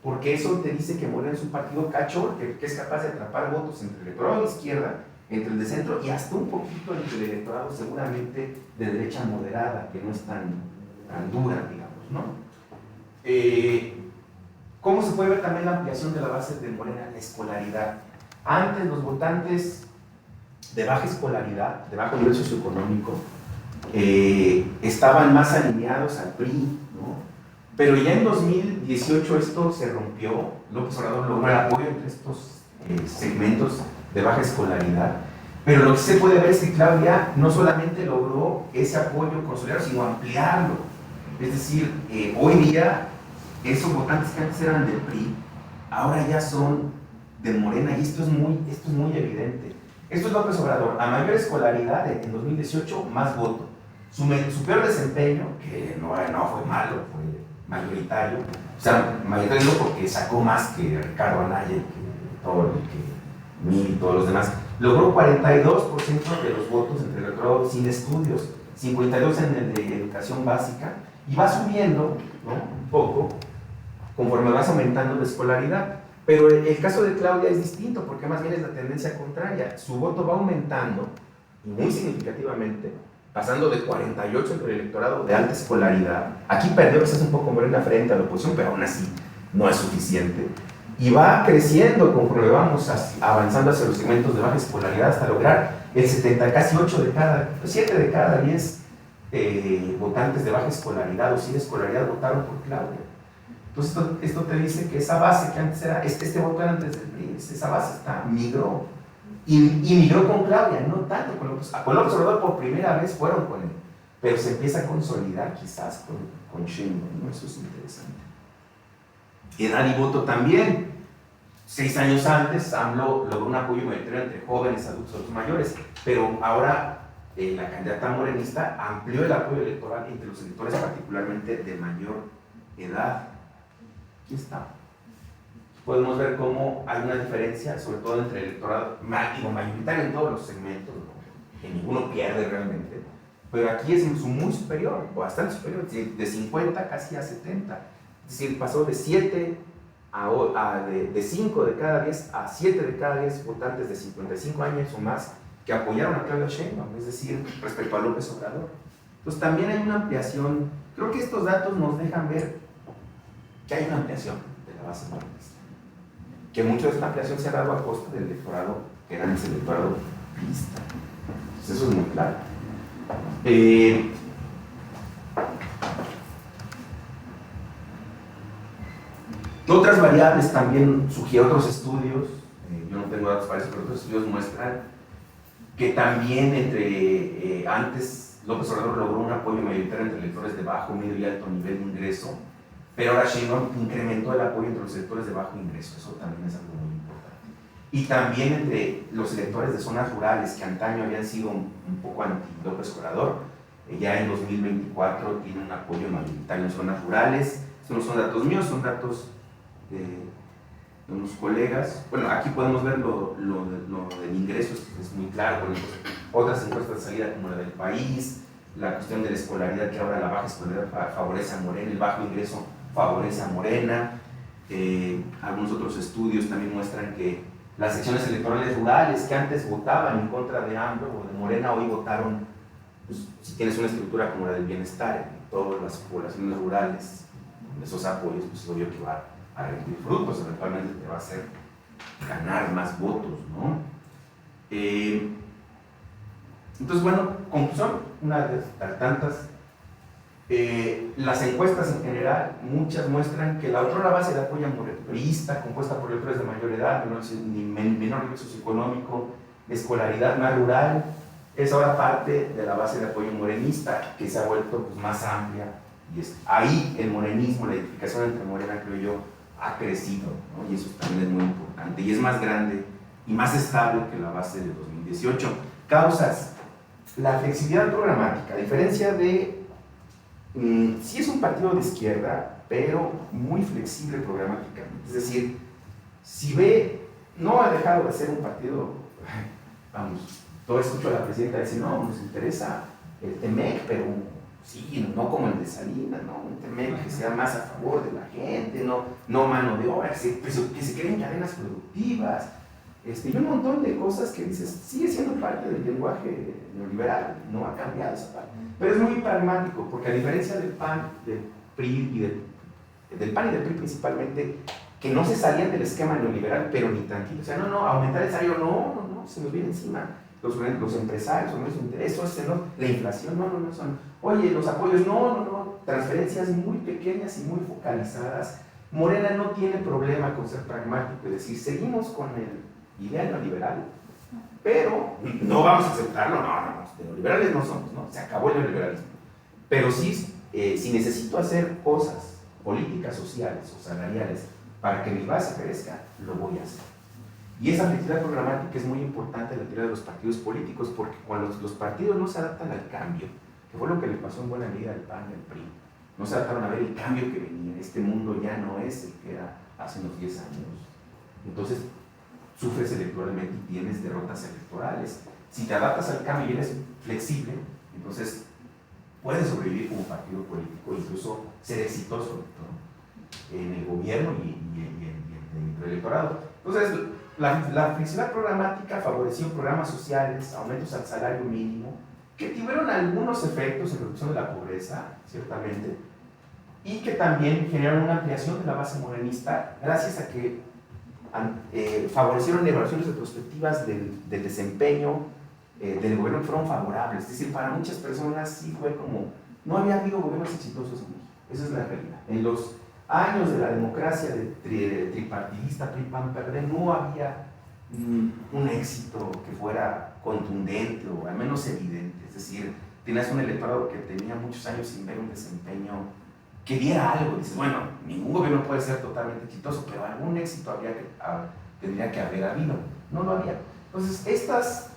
B: porque eso te dice que Morena es un partido cachorro que es capaz de atrapar votos entre el electorado de izquierda, entre el de centro y hasta un poquito entre el electorado seguramente de derecha moderada, que no es tan dura, digamos, ¿no? ¿Cómo se puede ver también la ampliación de la base de Morena? La escolaridad. Antes los votantes de baja escolaridad, de bajo nivel socioeconómico, estaban más alineados al PRI, ¿no? Pero ya en 2018 esto se rompió. López Obrador logró el apoyo entre estos segmentos de baja escolaridad. Pero lo que se puede ver es que Claudia no solamente logró ese apoyo consolidado, sino ampliarlo. Es decir, hoy día esos votantes que antes eran del PRI, ahora ya son de Morena, y esto es muy evidente. Esto es López Obrador: a mayor escolaridad en 2018, más voto. Su peor desempeño, que no fue malo, fue mayoritario, o sea, mayoritario porque sacó más que Ricardo Anaya y que Mil y todos los demás. Logró 42% de los votos entre el electorado sin estudios, 52% en el de educación básica, y va subiendo, ¿no?, un poco conforme vas aumentando la escolaridad. Pero el caso de Claudia es distinto, porque más bien es la tendencia contraria. Su voto va aumentando, y muy significativamente, pasando de 48 entre el electorado de alta escolaridad. Aquí perdió quizás un poco Morena frente a la oposición, pero aún así no es suficiente. Y va creciendo conforme vamos avanzando hacia los segmentos de baja escolaridad hasta lograr el 70, casi 7 de cada 10 votantes de baja escolaridad o sin escolaridad votaron por Claudia. Entonces esto te dice que esa base que antes era, este voto era antes del PRI, esa base migró. Y migró con Claudia, no tanto con López Obrador. Por primera vez fueron con él, pero se empieza a consolidar quizás con Sheinbaum, ¿no? Eso es interesante. Edad y voto también. 6 años antes, AMLO logró un apoyo mayoritario entre jóvenes, adultos mayores, pero ahora la candidata morenista amplió el apoyo electoral entre los electores particularmente de mayor edad. Aquí está. Podemos ver cómo hay una diferencia, sobre todo entre el electorado mayoritario en todos los segmentos, ¿no?, que ninguno pierde realmente, pero aquí es muy superior, bastante superior, de 50 casi a 70, es decir, pasó de 7 de 5 de cada 10 a 7 de cada 10 votantes de 55 años o más que apoyaron a Claudia Sheinbaum, es decir, respecto a López Obrador. Entonces también hay una ampliación, creo que estos datos nos dejan ver que hay una ampliación de la base morenista, que mucho de esta ampliación se ha dado a costa del electorado, que era ese electorado priista. Entonces eso es muy claro. Otras variables también sugieren otros estudios, yo no tengo datos para eso, pero otros estudios muestran que también antes López Obrador logró un apoyo mayoritario entre electores de bajo, medio y alto nivel de ingreso, pero ahora Sheinbaum incrementó el apoyo entre los electores de bajo ingreso, eso también es algo muy importante. Y también entre los electores de zonas rurales, que antaño habían sido un poco anti-López Obrador, ya en 2024 tiene un apoyo mayoritario en zonas rurales. Estos no son datos míos, son datos de unos colegas. Bueno, aquí podemos ver lo del ingreso, es muy claro, con otras encuestas de salida como la del País, la cuestión de la escolaridad, que ahora la baja escolaridad favorece a Morena, el bajo ingreso favorece a Morena. Algunos otros estudios también muestran que las secciones electorales rurales que antes votaban en contra de AMLO o de Morena, hoy votaron, pues, si tienes una estructura como la del bienestar en todas las poblaciones rurales, esos apoyos, pues es obvio que va a rendir frutos, eventualmente te va a hacer ganar más votos, ¿no? Entonces, bueno, conclusión, una de tantas, las encuestas en general, muchas muestran que la otra base de apoyo morenista, compuesta por electores de mayor edad, menor nivel socioeconómico, escolaridad más rural, es ahora parte de la base de apoyo morenista, que se ha vuelto pues, más amplia. Y ahí el morenismo, la identificación entre Morena, creo yo, ha crecido, ¿no? Y eso también es muy importante. Y es más grande y más estable que la base de 2018. Causas. La flexibilidad programática, a diferencia de... sí es un partido de izquierda, pero muy flexible programáticamente. Es decir, si ve, no ha dejado de ser un partido, vamos, todo escucho a la presidenta decir, no, nos interesa el TEMEC, pero sí, no como el de Salinas, ¿no? Un TEMEC que sea más a favor de la gente, no mano de obra, que se creen cadenas productivas, y un montón de cosas que dices, sigue siendo parte del lenguaje neoliberal, no ha cambiado esa parte. Pero es muy pragmático, porque a diferencia del PAN, del PRI y del PAN y del PRI principalmente, que no se salían del esquema neoliberal, pero ni tantito. O sea, no, aumentar el salario, no, se nos viene encima. Los empresarios, los intereses, la inflación, no, son. Oye, los apoyos, no, transferencias muy pequeñas y muy focalizadas. Morena no tiene problema con ser pragmático, es decir, seguimos con el ideal neoliberal, pero no vamos a aceptarlo, no, neoliberales no somos, ¿no? Se acabó el neoliberalismo. Pero sí, si necesito hacer cosas, políticas sociales o salariales, para que mi base crezca, lo voy a hacer. Y esa flexibilidad programática es muy importante en la teoría de los partidos políticos, porque cuando los partidos no se adaptan al cambio, que fue lo que le pasó en buena medida al PAN y al PRI, no se adaptaron a ver el cambio que venía, este mundo ya no es el que era hace unos 10 años. Entonces, sufres electoralmente y tienes derrotas electorales. Si te adaptas al cambio y eres flexible, entonces puedes sobrevivir como partido político, incluso ser exitoso, ¿no? En el gobierno y en el electorado. Entonces, la flexibilidad programática favoreció programas sociales, aumentos al salario mínimo, que tuvieron algunos efectos en reducción de la pobreza, ciertamente, y que también generaron una ampliación de la base morenista gracias a que favorecieron evaluaciones retrospectivas del desempeño del gobierno que fueron favorables. Es decir, para muchas personas sí fue como, no había habido gobiernos exitosos en México, esa es la realidad. En los años de la democracia tripartidista, PRI-PAN-PRD, no había un éxito que fuera contundente o al menos evidente. Es decir, tenías un electorado que tenía muchos años sin ver un desempeño que diera algo. Dices, bueno, ningún gobierno puede ser totalmente exitoso, pero algún éxito tendría que haber habido. No lo había. Entonces, estas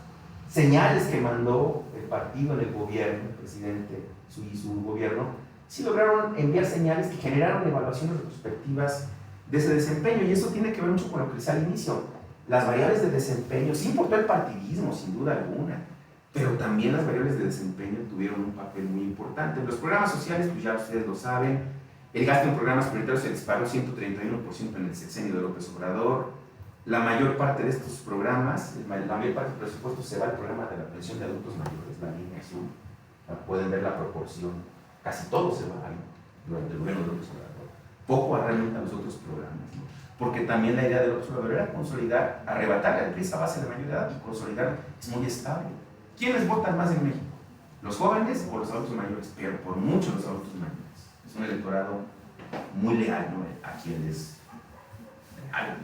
B: señales que mandó el partido en el gobierno, el presidente y su gobierno, sí lograron enviar señales que generaron evaluaciones retrospectivas de ese desempeño, y eso tiene que ver mucho con lo que decía al inicio. Las variables de desempeño, sí importó el partidismo, sin duda alguna, pero también las variables de desempeño tuvieron un papel muy importante. En los programas sociales, pues ya ustedes lo saben, El gasto en programas prioritarios se disparó 131% en el sexenio de López Obrador. La mayor parte de estos programas, la mayor parte del presupuesto se va al programa de la pensión de adultos mayores, la línea azul. Pueden ver la proporción. Casi todo se va ahí durante el gobierno de López Obrador. Poco realmente a los otros programas, ¿no? Porque también la idea de López Obrador era consolidar, arrebatarle a esa base de mayor edad y consolidar es muy estable. ¿Quiénes votan más en México? ¿Los jóvenes o los adultos mayores? Pero por mucho los adultos mayores. Es un electorado muy leal, ¿no? A quienes leal.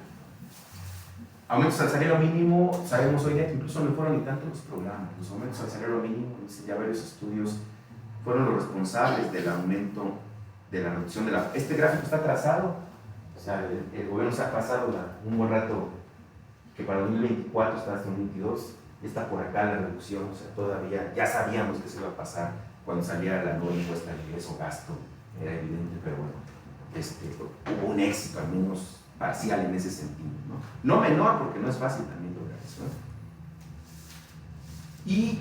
B: Aumentos al salario mínimo, sabemos hoy día que incluso no fueron ni tanto los programas. Los aumentos al salario mínimo, dicen ya varios estudios, fueron los responsables del aumento de la reducción de la... Este gráfico está trazado, o sea, el gobierno se ha pasado un buen rato, que para 2024 está hasta 2022, y está por acá la reducción, o sea, todavía, ya sabíamos que se iba a pasar cuando saliera la nueva encuesta de ingreso-gasto, era evidente, pero bueno, hubo un éxito al menos parcial en ese sentido, ¿no? No menor, porque no es fácil también lograr eso, ¿no? Y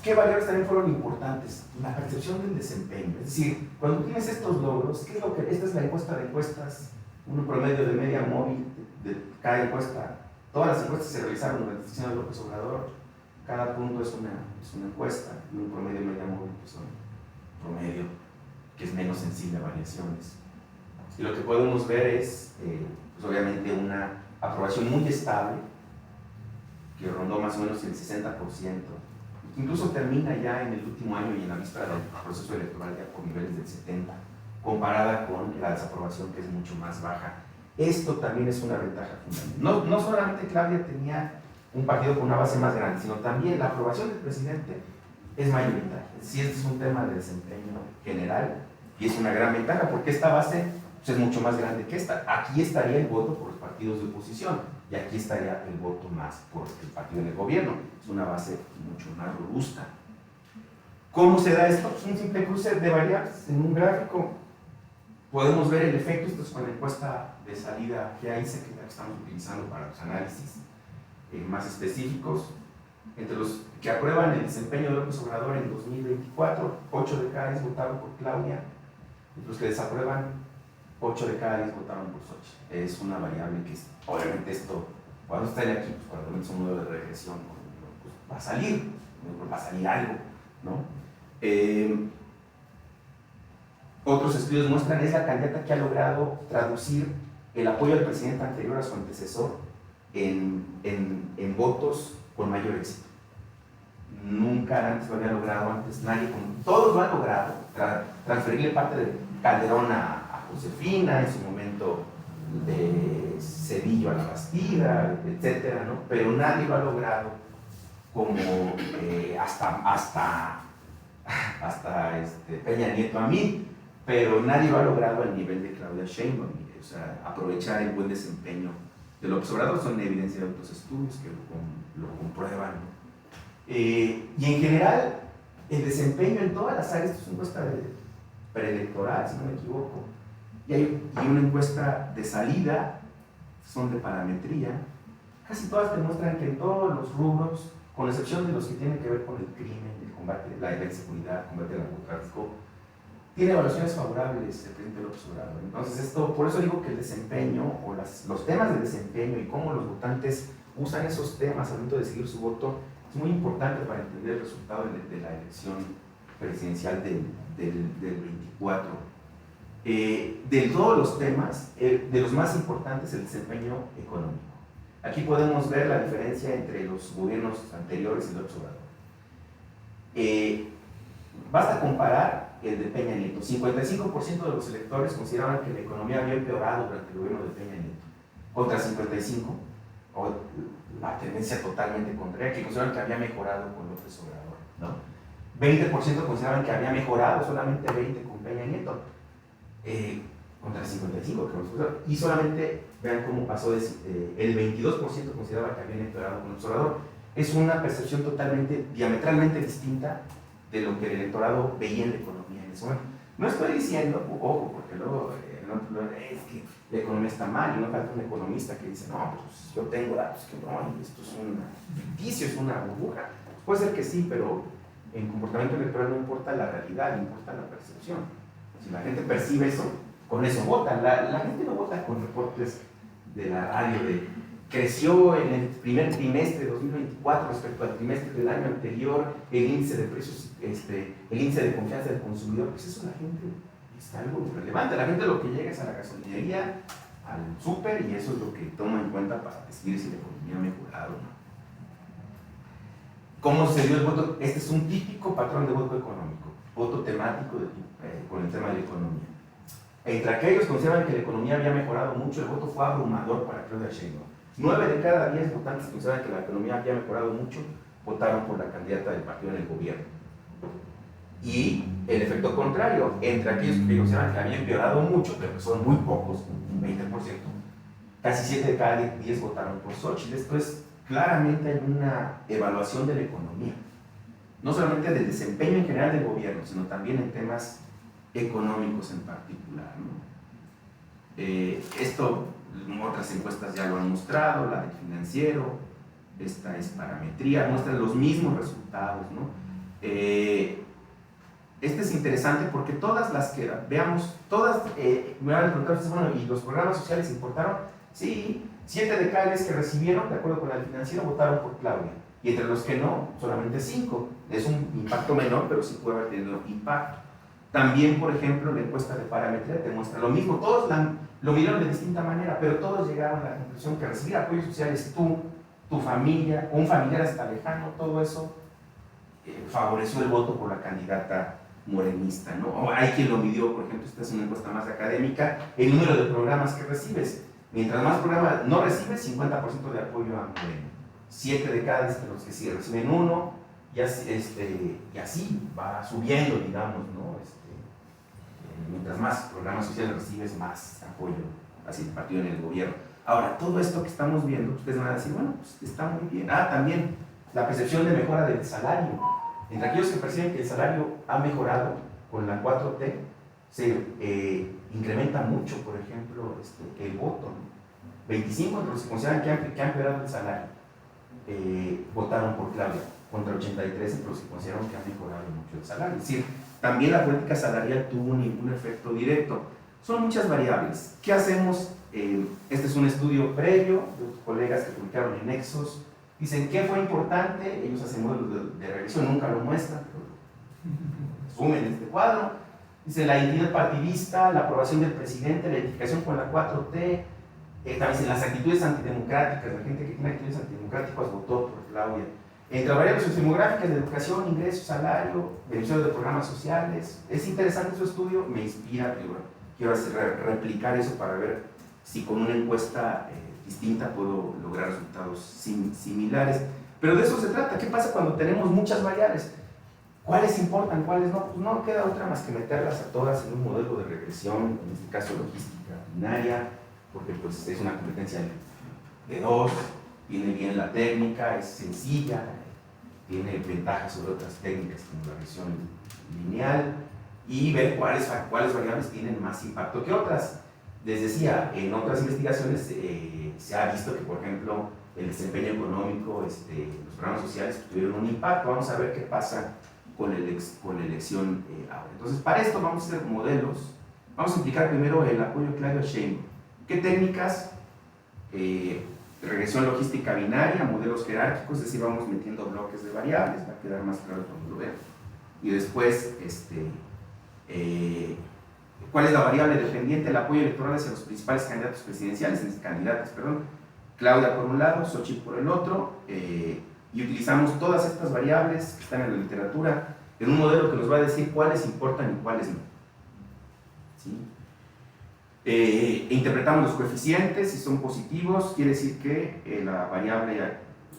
B: ¿qué variables también fueron importantes? La percepción del desempeño. Es decir, cuando tienes estos logros, ¿qué es lo que? Esta es la encuesta de encuestas, un promedio de media móvil de cada encuesta. Todas las encuestas se realizaron durante el sexenio de López Obrador. Cada punto es una encuesta y un promedio de media móvil, que son promedio, que es menos sensible a variaciones. Y lo que podemos ver es, pues obviamente, una aprobación muy estable, que rondó más o menos el 60%. Incluso termina ya en el último año y en la víspera del proceso electoral ya por niveles del 70%, comparada con la desaprobación, que es mucho más baja. Esto también es una ventaja fundamental. No solamente Claudia tenía un partido con una base más grande, sino también la aprobación del presidente es mayoritaria. Sí, este es un tema de desempeño general y es una gran ventaja porque esta base pues, es mucho más grande que esta. Aquí estaría el voto por los partidos de oposición y aquí estaría el voto más por el partido del gobierno. Es una base mucho más robusta. ¿Cómo se da esto? Pues un simple cruce de variables en un gráfico. Podemos ver el efecto, esto es con la encuesta de salida que hay, que es la que estamos utilizando para los análisis más específicos. Entre los que aprueban el desempeño de López Obrador en 2024, 8 de cada 10 votaron por Claudia. Entre los que desaprueban, 8 de cada 10 votaron por Xochitl. Es una variable que, obviamente, esto, cuando está aquí, pues cuando vemos un modelo de regresión, pues va a salir algo, ¿no? Otros estudios muestran es la candidata que ha logrado traducir el apoyo del presidente anterior a su antecesor en votos con mayor éxito. Nunca antes lo había logrado, todos lo han logrado, transferirle parte de Calderón a Josefina, en su momento de Cedillo a la Bastida, etcétera, ¿no? Pero nadie lo ha logrado como hasta Peña Nieto a mí, pero nadie lo ha logrado al nivel de Claudia Sheinbaum, o sea, aprovechar el buen desempeño de López Obrador. Son evidencia de otros estudios que lo comprueban, ¿no? Y en general, el desempeño en todas las áreas, esto es una encuesta preelectoral, si no me equivoco, y hay una encuesta de salida, son de parametría, casi todas demuestran que en todos los rubros, con excepción de los que tienen que ver con el crimen, el combate, la inseguridad, el combate al narcotráfico, tiene evaluaciones favorables el presidente López Obrador. Entonces, por eso digo que el desempeño o los temas de desempeño y cómo los votantes usan esos temas al momento de decidir su voto es muy importante para entender el resultado de la elección presidencial del 24. De todos los temas, de los más importantes, el desempeño económico. Aquí podemos ver la diferencia entre los gobiernos anteriores y López Obrador. Basta comparar el de Peña Nieto. 55% de los electores consideraban que la economía había empeorado durante el gobierno de Peña Nieto, contra 55%, o la tendencia totalmente contraria, que consideraban que había mejorado con López Obrador, ¿no? 20% consideraban que había mejorado, solamente 20% con Peña Nieto, contra 55%, y solamente, vean cómo pasó, el 22% consideraba que había empeorado con López Obrador. Es una percepción totalmente, diametralmente distinta de lo que el electorado veía en la economía en ese momento. No estoy diciendo, ojo, porque luego es que la economía está mal, y no falta un economista que dice, no, pues yo tengo datos que no, esto es un ficticio, es una burbuja. Puede ser que sí, pero en comportamiento electoral no importa la realidad, importa la percepción. Si la gente percibe eso, con eso votan. La gente no vota con reportes de la radio creció en el primer trimestre de 2024 respecto al trimestre del año anterior el índice de precios, el índice de confianza del consumidor. Pues eso la gente es algo relevante. La gente lo que llega es a la gasolinería, al súper, y eso es lo que toma en cuenta para decidir si la economía ha mejorado o no. ¿Cómo se dio el voto? Este es un típico patrón de voto económico, voto temático con el tema de la economía. Entre aquellos que consideraban que la economía había mejorado mucho, el voto fue abrumador para Claudia Sheinbaum. 9 de cada 10 votantes que consideraban que la economía había mejorado mucho votaron por la candidata del partido en el gobierno. Y el efecto contrario, entre aquellos que consideraban que había empeorado mucho, pero que son muy pocos, un 20%, casi 7 de cada 10 votaron por Xóchitl. Esto es claramente hay una evaluación de la economía, no solamente del desempeño en general del gobierno, sino también en temas económicos en particular, ¿no? Esto otras encuestas ya lo han mostrado, la del Financiero, esta es Parametría, muestran los mismos resultados, ¿no? Este es interesante porque todas las que veamos, todas me van a preguntar, bueno, ¿y los programas sociales importaron? Sí, 7 de cada 10 que recibieron, de acuerdo con el Financiero, votaron por Claudia. Y entre los que no, solamente 5. Es un impacto menor, pero sí puede haber tenido impacto. También, por ejemplo, la encuesta de Parametría te muestra lo mismo. Todos lo miraron de distinta manera, pero todos llegaron a la conclusión que recibir apoyos sociales, tu familia, o un familiar hasta lejano, todo eso favoreció el voto por la candidata morenista, ¿no? O hay quien lo midió, por ejemplo, esta es una encuesta más académica, el número de programas que recibes. Mientras más programas no recibes, 50% de apoyo a Moreno. 7 de cada 10 de los que sí reciben uno, y así va subiendo, digamos, ¿no? Mientras más programas sociales recibes, más apoyo hacia el partido en el gobierno. Ahora, todo esto que estamos viendo, ustedes van a decir, bueno, pues está muy bien. También la percepción de mejora del salario. Entre aquellos que perciben que el salario ha mejorado con la 4T, se incrementa mucho, por ejemplo, el voto, ¿no? 25 entre los que consideran que ha empeorado el salario votaron por Claudia, contra 83 entre los que consideran que ha mejorado mucho el salario. Es decir, también la política salarial tuvo ningún efecto directo. Son muchas variables. ¿Qué hacemos? Este es un estudio previo de los colegas que publicaron en Nexos. Dicen, ¿qué fue importante? Ellos hacen modelos de regresión, nunca lo muestran, pero resumen este cuadro. Dice, la identidad partidista, la aprobación del presidente, la identificación con la 4T, también dicen las actitudes antidemocráticas, la gente que tiene actitudes antidemocráticas votó por Claudia. Entre las variables sociodemográficas de educación, ingreso, salario, beneficios de programas sociales. Es interesante su estudio, me inspira, quiero replicar eso para ver si con una encuesta distinta puedo lograr resultados similares. Pero de eso se trata. ¿Qué pasa cuando tenemos muchas variables? ¿Cuáles importan, cuáles no? Pues no queda otra más que meterlas a todas en un modelo de regresión, en este caso logística binaria, porque pues es una competencia de 2, viene bien la técnica, es sencilla, tiene ventajas sobre otras técnicas como la regresión lineal, y ver cuáles variables tienen más impacto que otras. Les decía, en otras investigaciones se ha visto que, por ejemplo, el desempeño económico, los programas sociales tuvieron un impacto. Vamos a ver qué pasa con la elección ahora. Entonces, para esto vamos a hacer modelos. Vamos a implicar primero el apoyo a Claudia Sheinbaum. ¿Qué técnicas? Regresión logística binaria, modelos jerárquicos, es decir, vamos metiendo bloques de variables, va a quedar más claro cuando lo vean. Y después, ¿cuál es la variable dependiente? El apoyo electoral hacia los principales candidatos presidenciales, Claudia por un lado, Xóchitl por el otro, y utilizamos todas estas variables que están en la literatura en un modelo que nos va a decir cuáles importan y cuáles no. ¿Sí? Interpretamos los coeficientes, si son positivos, quiere decir que la variable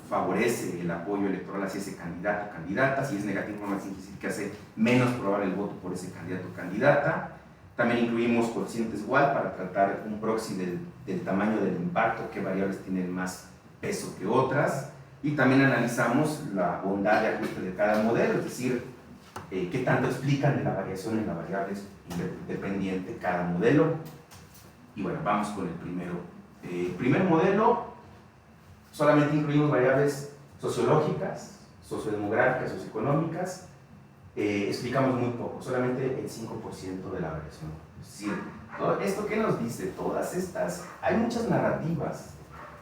B: favorece el apoyo electoral hacia ese candidato o candidata, si es negativo, vamos a decir que hace menos probable el voto por ese candidato o candidata. También incluimos coeficientes igual para tratar un proxy del tamaño del impacto, qué variables tienen más peso que otras, y también analizamos la bondad de ajuste de cada modelo, es decir, qué tanto explican de la variación en la variable dependiente cada modelo. Y bueno, vamos con el primero. El primer modelo, solamente incluimos variables sociológicas, sociodemográficas, socioeconómicas, explicamos muy poco, solamente el 5% de la variación. Es decir, todo esto que nos dice, todas estas, hay muchas narrativas,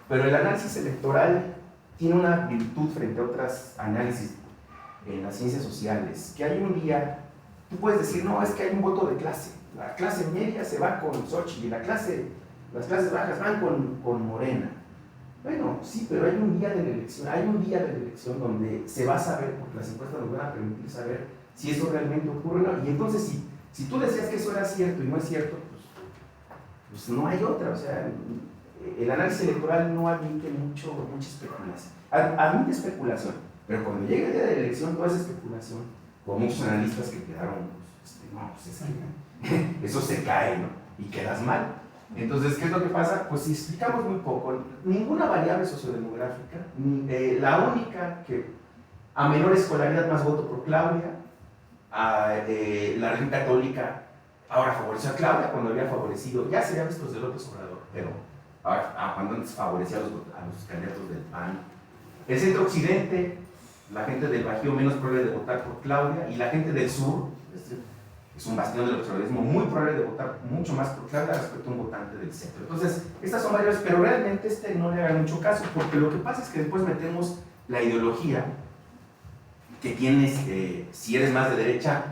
B: pero el análisis electoral tiene una virtud frente a otros análisis en las ciencias sociales, que hay un día, tú puedes decir, no, es que hay un voto de clase, la clase media se va con Xochitl y las clases bajas van con Morena. Bueno, sí, pero hay un día de la elección, donde se va a saber, porque las encuestas nos van a permitir saber si eso realmente ocurre o no. Y entonces, si tú decías que eso era cierto y no es cierto, pues no hay otra. O sea, el análisis electoral no admite mucha especulación. Admite especulación, pero cuando llega el día de la elección, toda esa especulación, con muchos analistas que quedaron, eso se cae, ¿no? Y quedas mal. Entonces, ¿qué es lo que pasa? Pues si explicamos muy poco, ninguna variable sociodemográfica, la única que a menor escolaridad más voto por Claudia, la religión católica ahora favoreció a Claudia cuando había favorecido, ya se había visto desde López Obrador, pero ahora, cuando antes favorecía a los candidatos del PAN. El centro occidente, la gente del Bajío menos probable de votar por Claudia, y la gente del sur, es un bastión del observadorismo, muy probable de votar mucho más por Claudia respecto a un votante del centro. Entonces, estas son variables, pero realmente no le haga mucho caso, porque lo que pasa es que después metemos la ideología que tienes, si eres más de derecha,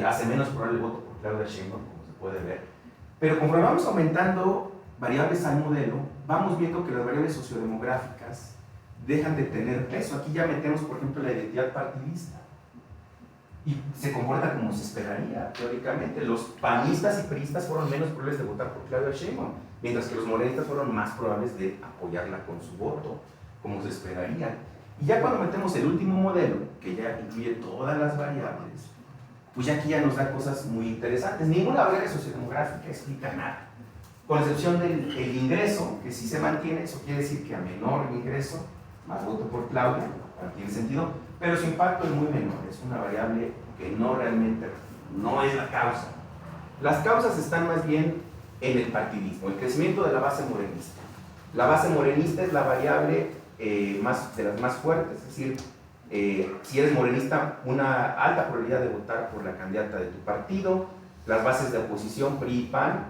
B: hace menos probable el voto por Claudia Sheinbaum, como se puede ver. Pero conforme vamos aumentando variables al modelo, vamos viendo que las variables sociodemográficas dejan de tener peso. Aquí ya metemos, por ejemplo, la identidad partidista. Y se comporta como se esperaría, teóricamente. Los panistas y priistas fueron menos probables de votar por Claudia Sheinbaum, mientras que los morenistas fueron más probables de apoyarla con su voto, como se esperaría. Y ya cuando metemos el último modelo, que ya incluye todas las variables, pues ya aquí ya nos da cosas muy interesantes. Ninguna variable sociodemográfica explica nada, con excepción del ingreso, que si se mantiene, eso quiere decir que a menor ingreso, más voto por Claudia, tiene sentido, pero su impacto es muy menor, es una variable que realmente no es la causa. Las causas están más bien en el partidismo, el crecimiento de la base morenista. La base morenista es la variable de las más fuertes, es decir, si eres morenista, una alta probabilidad de votar por la candidata de tu partido. Las bases de oposición, PRI y PAN,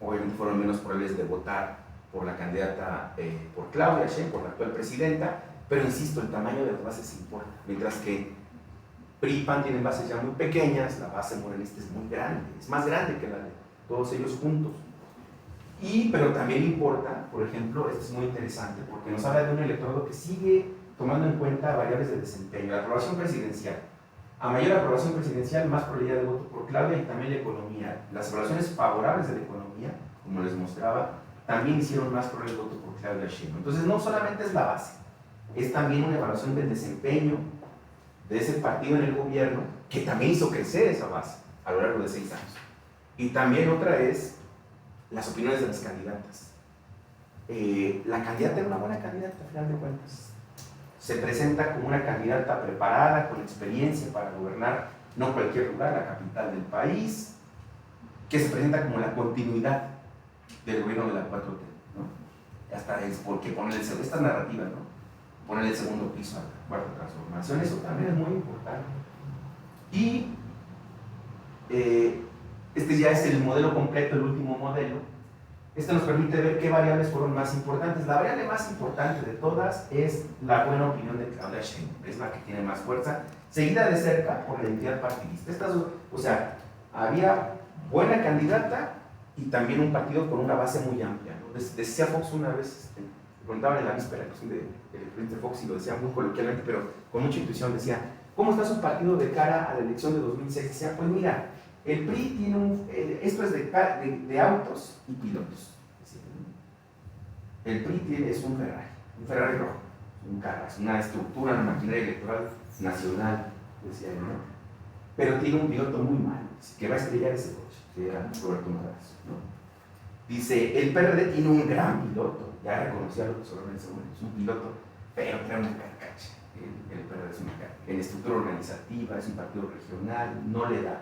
B: obviamente fueron menos probables de votar por la candidata, por Claudia Sheinbaum, por la actual presidenta. Pero insisto, el tamaño de las bases importa. Mientras que PRI y PAN tienen bases ya muy pequeñas, la base morenista es muy grande, es más grande que la de todos ellos juntos. Pero también importa, por ejemplo, esto es muy interesante, porque nos habla de un electorado que sigue tomando en cuenta variables de desempeño. La aprobación presidencial. A mayor aprobación presidencial, más probabilidad de voto por Claudia, y también la economía. Las evaluaciones favorables de la economía, como les mostraba, también hicieron más probable el voto por Claudia Sheinbaum. Entonces, no solamente es la base, es también una evaluación del desempeño de ese partido en el gobierno, que también hizo crecer esa base a lo largo de 6 años. Y también otra es las opiniones de las candidatas. La candidata era una buena candidata, al final de cuentas. Se presenta como una candidata preparada, con experiencia para gobernar no cualquier lugar, la capital del país, que se presenta como la continuidad del gobierno de la 4T, ¿no? Hasta es porque pone esta narrativa, ¿no? Poner el segundo piso a la cuarta transformación, eso también es muy importante. Y este ya es el modelo completo, el último modelo. Este nos permite ver qué variables fueron más importantes. La variable más importante de todas es la buena opinión de Claudia Sheinbaum, es la que tiene más fuerza, seguida de cerca por la identidad partidista. O sea, había buena candidata y también un partido con una base muy amplia, ¿no? Decía Fox una vez, preguntaban en la víspera del presidente Fox, y lo decía muy coloquialmente, pero con mucha intuición, decía, ¿cómo está su partido de cara a la elección de 2006? Decía, pues mira, el PRI tiene esto es de autos y pilotos. El PRI es un Ferrari rojo, un carro, es una estructura, una maquinaria electoral nacional, decía él, ¿no? Pero tiene un piloto muy malo, que va a estrellar ese coche, que era Roberto Madrazo, ¿no? Dice, el PRD tiene un gran piloto, ya reconocía lo que solo en ese momento, es un piloto, pero trae una carcacha. El PRD es una carcacha. En estructura organizativa, es un partido regional, no le da.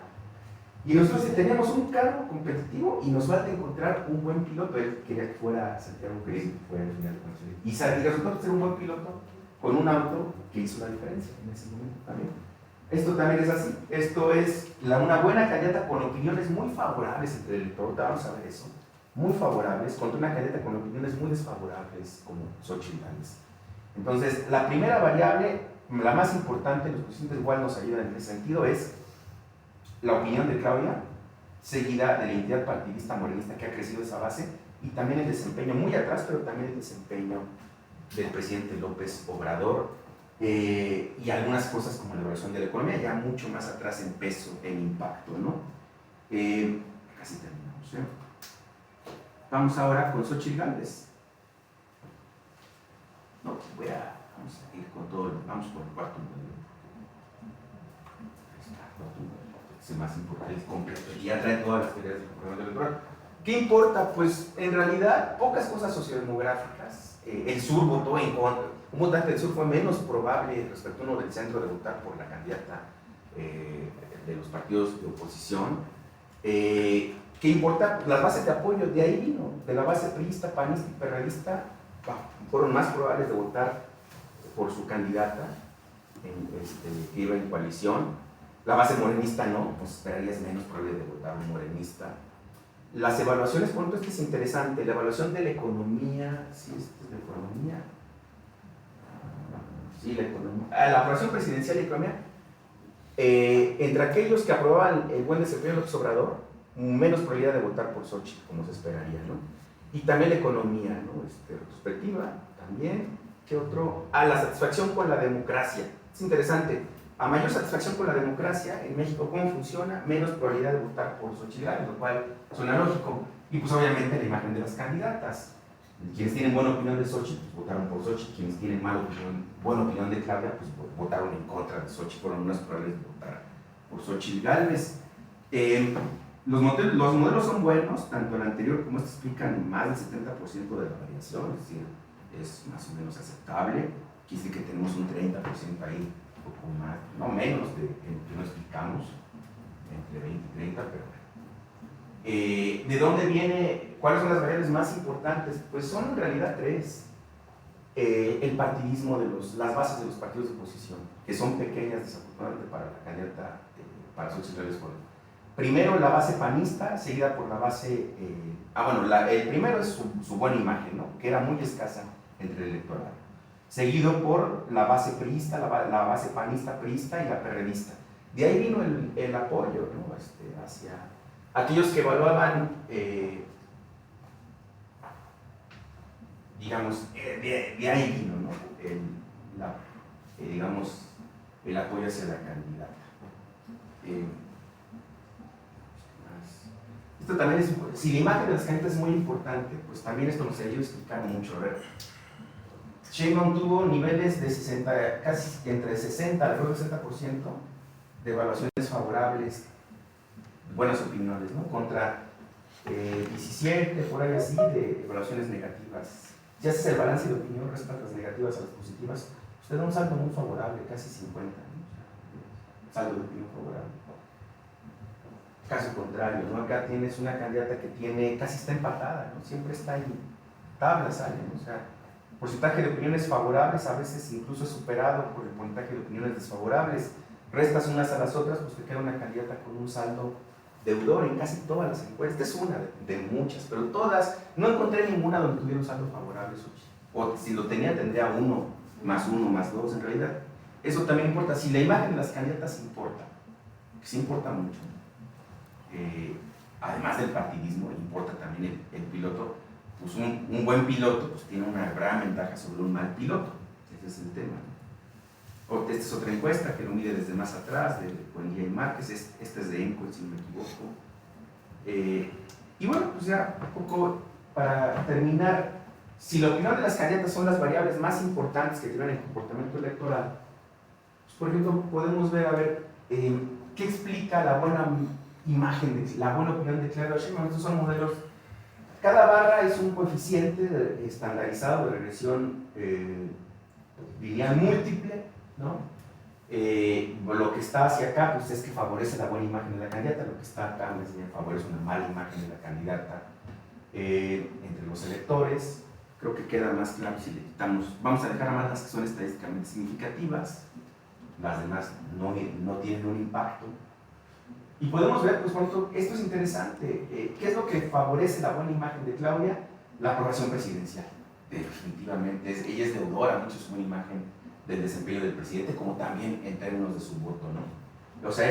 B: Y nosotros teníamos un carro competitivo y nos falta encontrar un buen piloto. Él quería que fuera Santiago Krill, fue al final de conocer. Y resultó ser un buen piloto con un auto que hizo la diferencia en ese momento también. Esto también es así. Esto es una buena candidata con opiniones muy favorables entre el electorado. Vamos a ver eso. Muy favorables, contra una candidata con opiniones muy desfavorables como Xóchitl Gálvez. Entonces, la primera variable, la más importante, los coeficientes igual nos ayudan en ese sentido, es la opinión de Claudia, seguida de la identidad partidista morenista que ha crecido esa base, y también el desempeño, muy atrás, pero también el desempeño del presidente López Obrador, y algunas cosas como la evaluación de la economía, ya mucho más atrás en peso, en impacto, ¿no? Casi terminamos, ¿eh? Vamos ahora con Xóchitl Gálvez. No, vamos a ir con todo, vamos por el cuarto modelo. Cuarto modelo, es el más importante, es completo, y ya trae todas las teorías del comportamiento electoral. ¿Qué importa? Pues en realidad pocas cosas sociodemográficas. El sur votó en contra. Un votante del sur fue menos probable respecto a uno del centro de votar por la candidata de los partidos de oposición. ¿Qué importa? Las bases de apoyo, de ahí vino, de la base priista, panista y perredista, fueron más probables de votar por su candidata que iba en coalición. La base morenista no, pues esperarías menos probable de votar un morenista. Las evaluaciones, por ejemplo, esto es interesante, la evaluación de la economía, ¿sí esta es la economía? Sí, la economía. La aprobación presidencial y economía, entre aquellos que aprobaban el buen desempeño de López Obrador, menos probabilidad de votar por Xóchitl, como se esperaría, ¿no? Y también la economía, ¿no? Retrospectiva, también. ¿Qué otro? La satisfacción con la democracia. Es interesante. A mayor satisfacción con la democracia en México, ¿cómo funciona? Menos probabilidad de votar por Xóchitl Gálvez, lo cual suena lógico. Y pues obviamente la imagen de las candidatas. Quienes tienen buena opinión de Xóchitl, pues votaron por Xóchitl. Quienes tienen buena opinión de Claudia, pues votaron en contra de Xóchitl. Fueron unas probables de votar por Xóchitl Gálvez. Los modelos son buenos, tanto el anterior como este explican más del 70% de la variación, es decir, es más o menos aceptable. Quiere decir que tenemos un 30% ahí, un poco más, no menos de que no explicamos, entre 20 y 30, pero bueno. ¿De dónde viene? ¿Cuáles son las variables más importantes? Pues son en realidad tres. El partidismo de las bases de los partidos de oposición, que son pequeñas desafortunadamente para la candidata, para Xóchitl Gálvez. Primero la base panista, seguida por la base, el primero es su buena imagen, ¿no? Que era muy escasa entre el electorado. Seguido por la base priista, la base panista, priista y la perredista. De ahí vino el apoyo, ¿no? Hacia aquellos que evaluaban, digamos, de ahí vino, ¿no? El apoyo hacia la candidata. Esto también es, si la imagen de las candidatas es muy importante, pues también esto nos ayuda a explicar mucho. A ver, Sheinbaum tuvo niveles de 60, casi entre 60 al 60% de evaluaciones favorables, buenas opiniones, ¿no? Contra 17, por ahí así, de evaluaciones negativas. Si haces el balance de opinión respecto a las negativas a las positivas, usted da un saldo muy favorable, casi 50, ¿no? Saldo de opinión favorable. Caso contrario, ¿no? Acá tienes una candidata que casi está empatada, ¿no? Siempre está en tablas, ¿sale? O sea, porcentaje de opiniones favorables a veces incluso es superado por el porcentaje de opiniones desfavorables. Restas unas a las otras, pues te queda una candidata con un saldo deudor en casi todas las encuestas. Es una de muchas, pero todas, no encontré ninguna donde tuviera un saldo favorable, o si lo tenía tendría 1 más 1 más 2 en realidad. Eso también importa. Si la imagen de las candidatas importa, que sí importa mucho, además del partidismo, importa también el piloto. Pues un buen piloto pues tiene una gran ventaja sobre un mal piloto. Ese es el tema, ¿no? Esta es otra encuesta que lo mide desde más atrás, de Buendía y Márquez. Esta es de ENCO, si no me equivoco. Y bueno, pues ya un poco para terminar, si la opinión de las candidatas son las variables más importantes que tienen el comportamiento electoral, pues por ejemplo podemos ver, qué explica la buena imagen, la buena opinión de Claudia Sheinbaum. Estos son modelos. Cada barra es un coeficiente estandarizado de regresión lineal múltiple, ¿no? Lo que está hacia acá pues es que favorece la buena imagen de la candidata, lo que está acá más bien favorece una mala imagen de la candidata entre los electores. Creo que queda más claro si le quitamos, vamos a dejar a más las que son estadísticamente significativas. las demás no tienen un impacto. Y podemos ver, pues, esto es interesante. ¿Qué es lo que favorece la buena imagen de Claudia? La aprobación presidencial. Definitivamente, ella es deudora mucho de su buena imagen del desempeño del presidente, como también en términos de su voto, ¿no? O sea,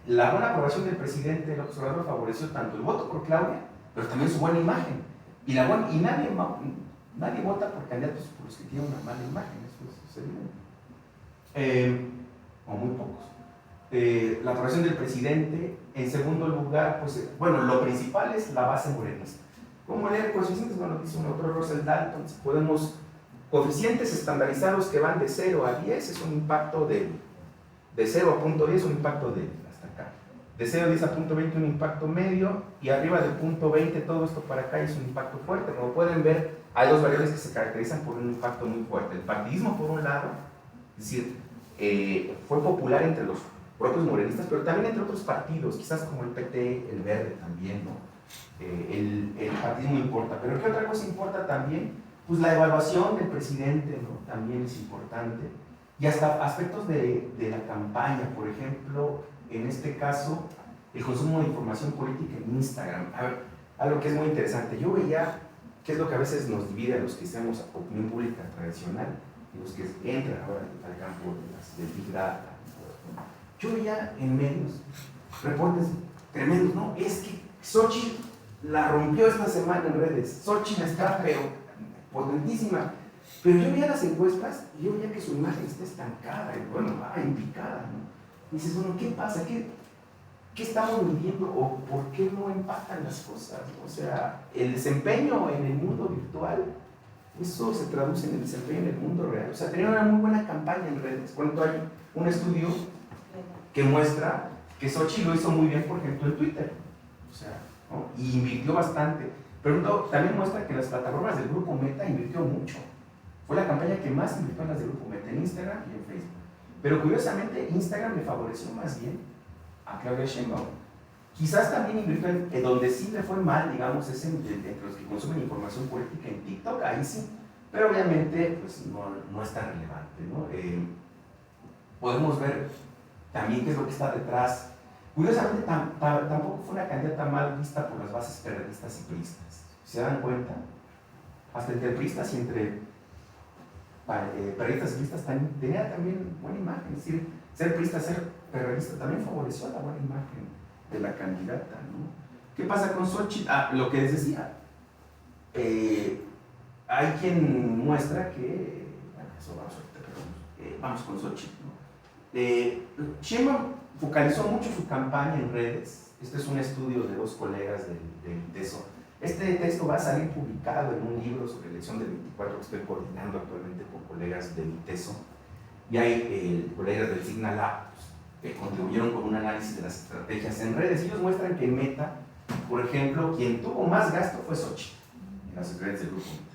B: la buena aprobación del presidente López Obrador favoreció tanto el voto por Claudia, pero también su buena imagen. Y nadie vota por candidatos por los que tienen una mala imagen, eso es evidente. O muy pocos. La aprobación del presidente. En segundo lugar, pues, bueno, lo principal es la base morenista. ¿Cómo leer coeficientes? Bueno, dice un autor, Russell Dalton, coeficientes estandarizados que van de 0 a 10 es un impacto de 0 a punto 10 un impacto de hasta acá. De 0 a 10 a punto 20 un impacto medio, y arriba de punto 20 todo esto para acá es un impacto fuerte. Como pueden ver, hay dos variables que se caracterizan por un impacto muy fuerte. El partidismo, por un lado, es decir, fue popular entre los propios morenistas, pero también entre otros partidos, quizás como el PT, el Verde también, ¿no? El partidismo importa. Pero ¿qué otra cosa importa también? Pues la evaluación del presidente, ¿no? También es importante. Y hasta aspectos de la campaña, por ejemplo, en este caso, el consumo de información política en Instagram. A ver, algo que es muy interesante. Yo veía, qué es lo que a veces nos divide a los que seamos opinión pública tradicional y los que entran ahora al campo del Big Data. Yo veía en medios reportes tremendos, ¿no? Es que Xochitl la rompió esta semana en redes. Xochitl está pero potentísima. Pero yo veía las encuestas y yo veía que su imagen está estancada, y bueno, en picada, ¿no? Y dices, bueno, ¿qué pasa? ¿Qué estamos midiendo o por qué no empatan las cosas? O sea, el desempeño en el mundo virtual, eso se traduce en el desempeño en el mundo real. O sea, tenía una muy buena campaña en redes. Cuando hay un estudio que muestra que Xochitl lo hizo muy bien, por ejemplo, en Twitter. O sea, ¿no? Y invirtió bastante. Pero también muestra que las plataformas del grupo Meta invirtió mucho. Fue la campaña que más invirtió en las del grupo Meta, en Instagram y en Facebook. Pero curiosamente, Instagram le favoreció más bien a Claudia Sheinbaum. Quizás también invirtió en donde sí le fue mal, digamos, es entre los que consumen información política en TikTok, ahí sí. Pero obviamente, pues no es tan relevante, ¿no? Podemos ver también qué es lo que está detrás. Curiosamente, tampoco fue una candidata mal vista por las bases perredistas y priistas. Si se dan cuenta, hasta entre priistas y entre perredistas y priistas tenía también buena imagen. Es decir, ser priista, ser perredista también favoreció la buena imagen de la candidata, ¿no? ¿Qué pasa con Xochitl? Lo que les decía. Hay quien muestra que, bueno, eso vamos ahorita, pero vamos con Xochitl, ¿no? Sheinbaum focalizó mucho su campaña en redes. Este es un estudio de dos colegas del ITESO. Este texto va a salir publicado en un libro sobre elección del 24 que estoy coordinando actualmente con colegas del ITESO. Y hay colegas del Signal Lab que contribuyeron con un análisis de las estrategias en redes. Ellos muestran que en Meta, por ejemplo, quien tuvo más gasto fue Xochitl en las redes del grupo Meta.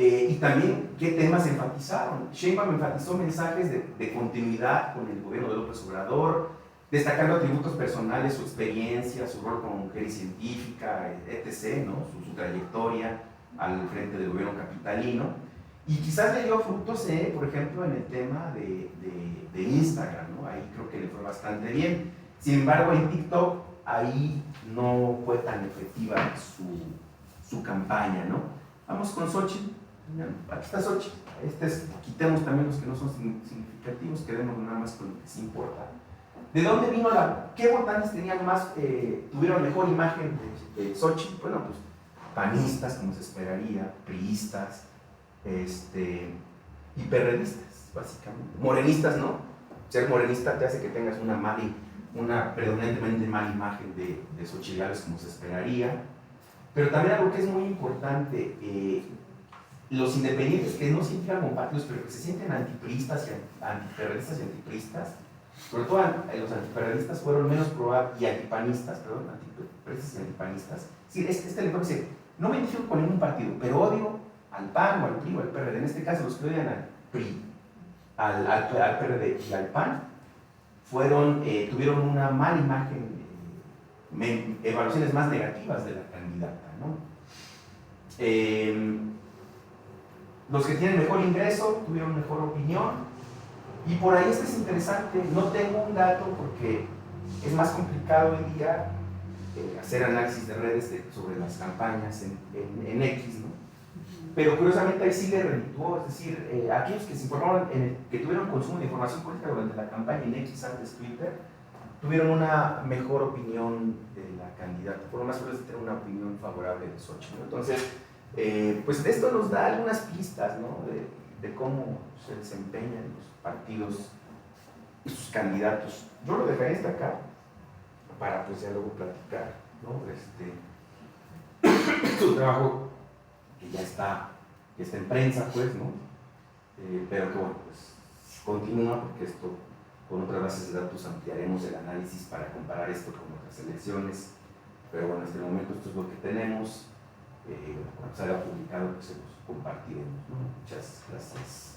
B: Y también qué temas enfatizaron. Sheinbaum enfatizó mensajes de continuidad con el gobierno de López Obrador, destacando atributos personales, su experiencia, su rol como mujer y científica, etc., ¿no? su trayectoria al frente del gobierno capitalino. Y quizás le dio frutos, por ejemplo, en el tema de Instagram, ¿no? Ahí creo que le fue bastante bien. Sin embargo, en TikTok, ahí no fue tan efectiva su campaña, ¿no? Vamos con Xochitl. Aquí está Xochitl. Quitemos también los que no son significativos, quedemos nada más con lo que sí importa. ¿De dónde vino qué votantes tenían más, tuvieron mejor imagen de Xochitl? Bueno, pues panistas, como se esperaría, priistas, y perredistas, básicamente. Morenistas, ¿no? Ser morenista te hace que tengas una predominantemente mala imagen de Xochitl Gálvez, como se esperaría. Pero también algo que es muy importante, los independientes que no se sienten como partidos, pero que se sienten antipriistas y antiperredistas y antipriistas, sobre todo los antiperredistas fueron menos probables, y antipanistas, perdón, antiperredistas y antipanistas. Sí, este lector dice, no me identifico con ningún partido, pero odio al PAN o al PRI o al PRD. En este caso, los que odian al PRI, al PRD y al PAN, tuvieron una mala imagen, evaluaciones más negativas de la candidata, ¿no? Los que tienen mejor ingreso tuvieron mejor opinión, Y por ahí esto es interesante. No tengo un dato porque es más complicado hoy día hacer análisis de redes sobre las campañas en X, ¿no? Pero curiosamente ahí sí le redituó, es decir, aquellos que se informaron, que tuvieron consumo de información política durante la campaña en X, antes Twitter, tuvieron una mejor opinión de la candidata, fueron más probable de tener una opinión favorable de Xochitl, ¿no? Entonces, pues esto nos da algunas pistas, ¿no? de cómo se desempeñan los partidos y sus candidatos. Yo lo dejaré hasta acá para pues ya luego platicar, ¿no? Su trabajo que ya está en prensa, pues, ¿no? Pero que bueno, pues continúa, porque esto con otras bases de datos ampliaremos el análisis para comparar esto con otras elecciones, pero bueno, hasta el momento esto es lo que tenemos. Cuando salga publicado, pues se los compartiremos, ¿no? Muchas gracias.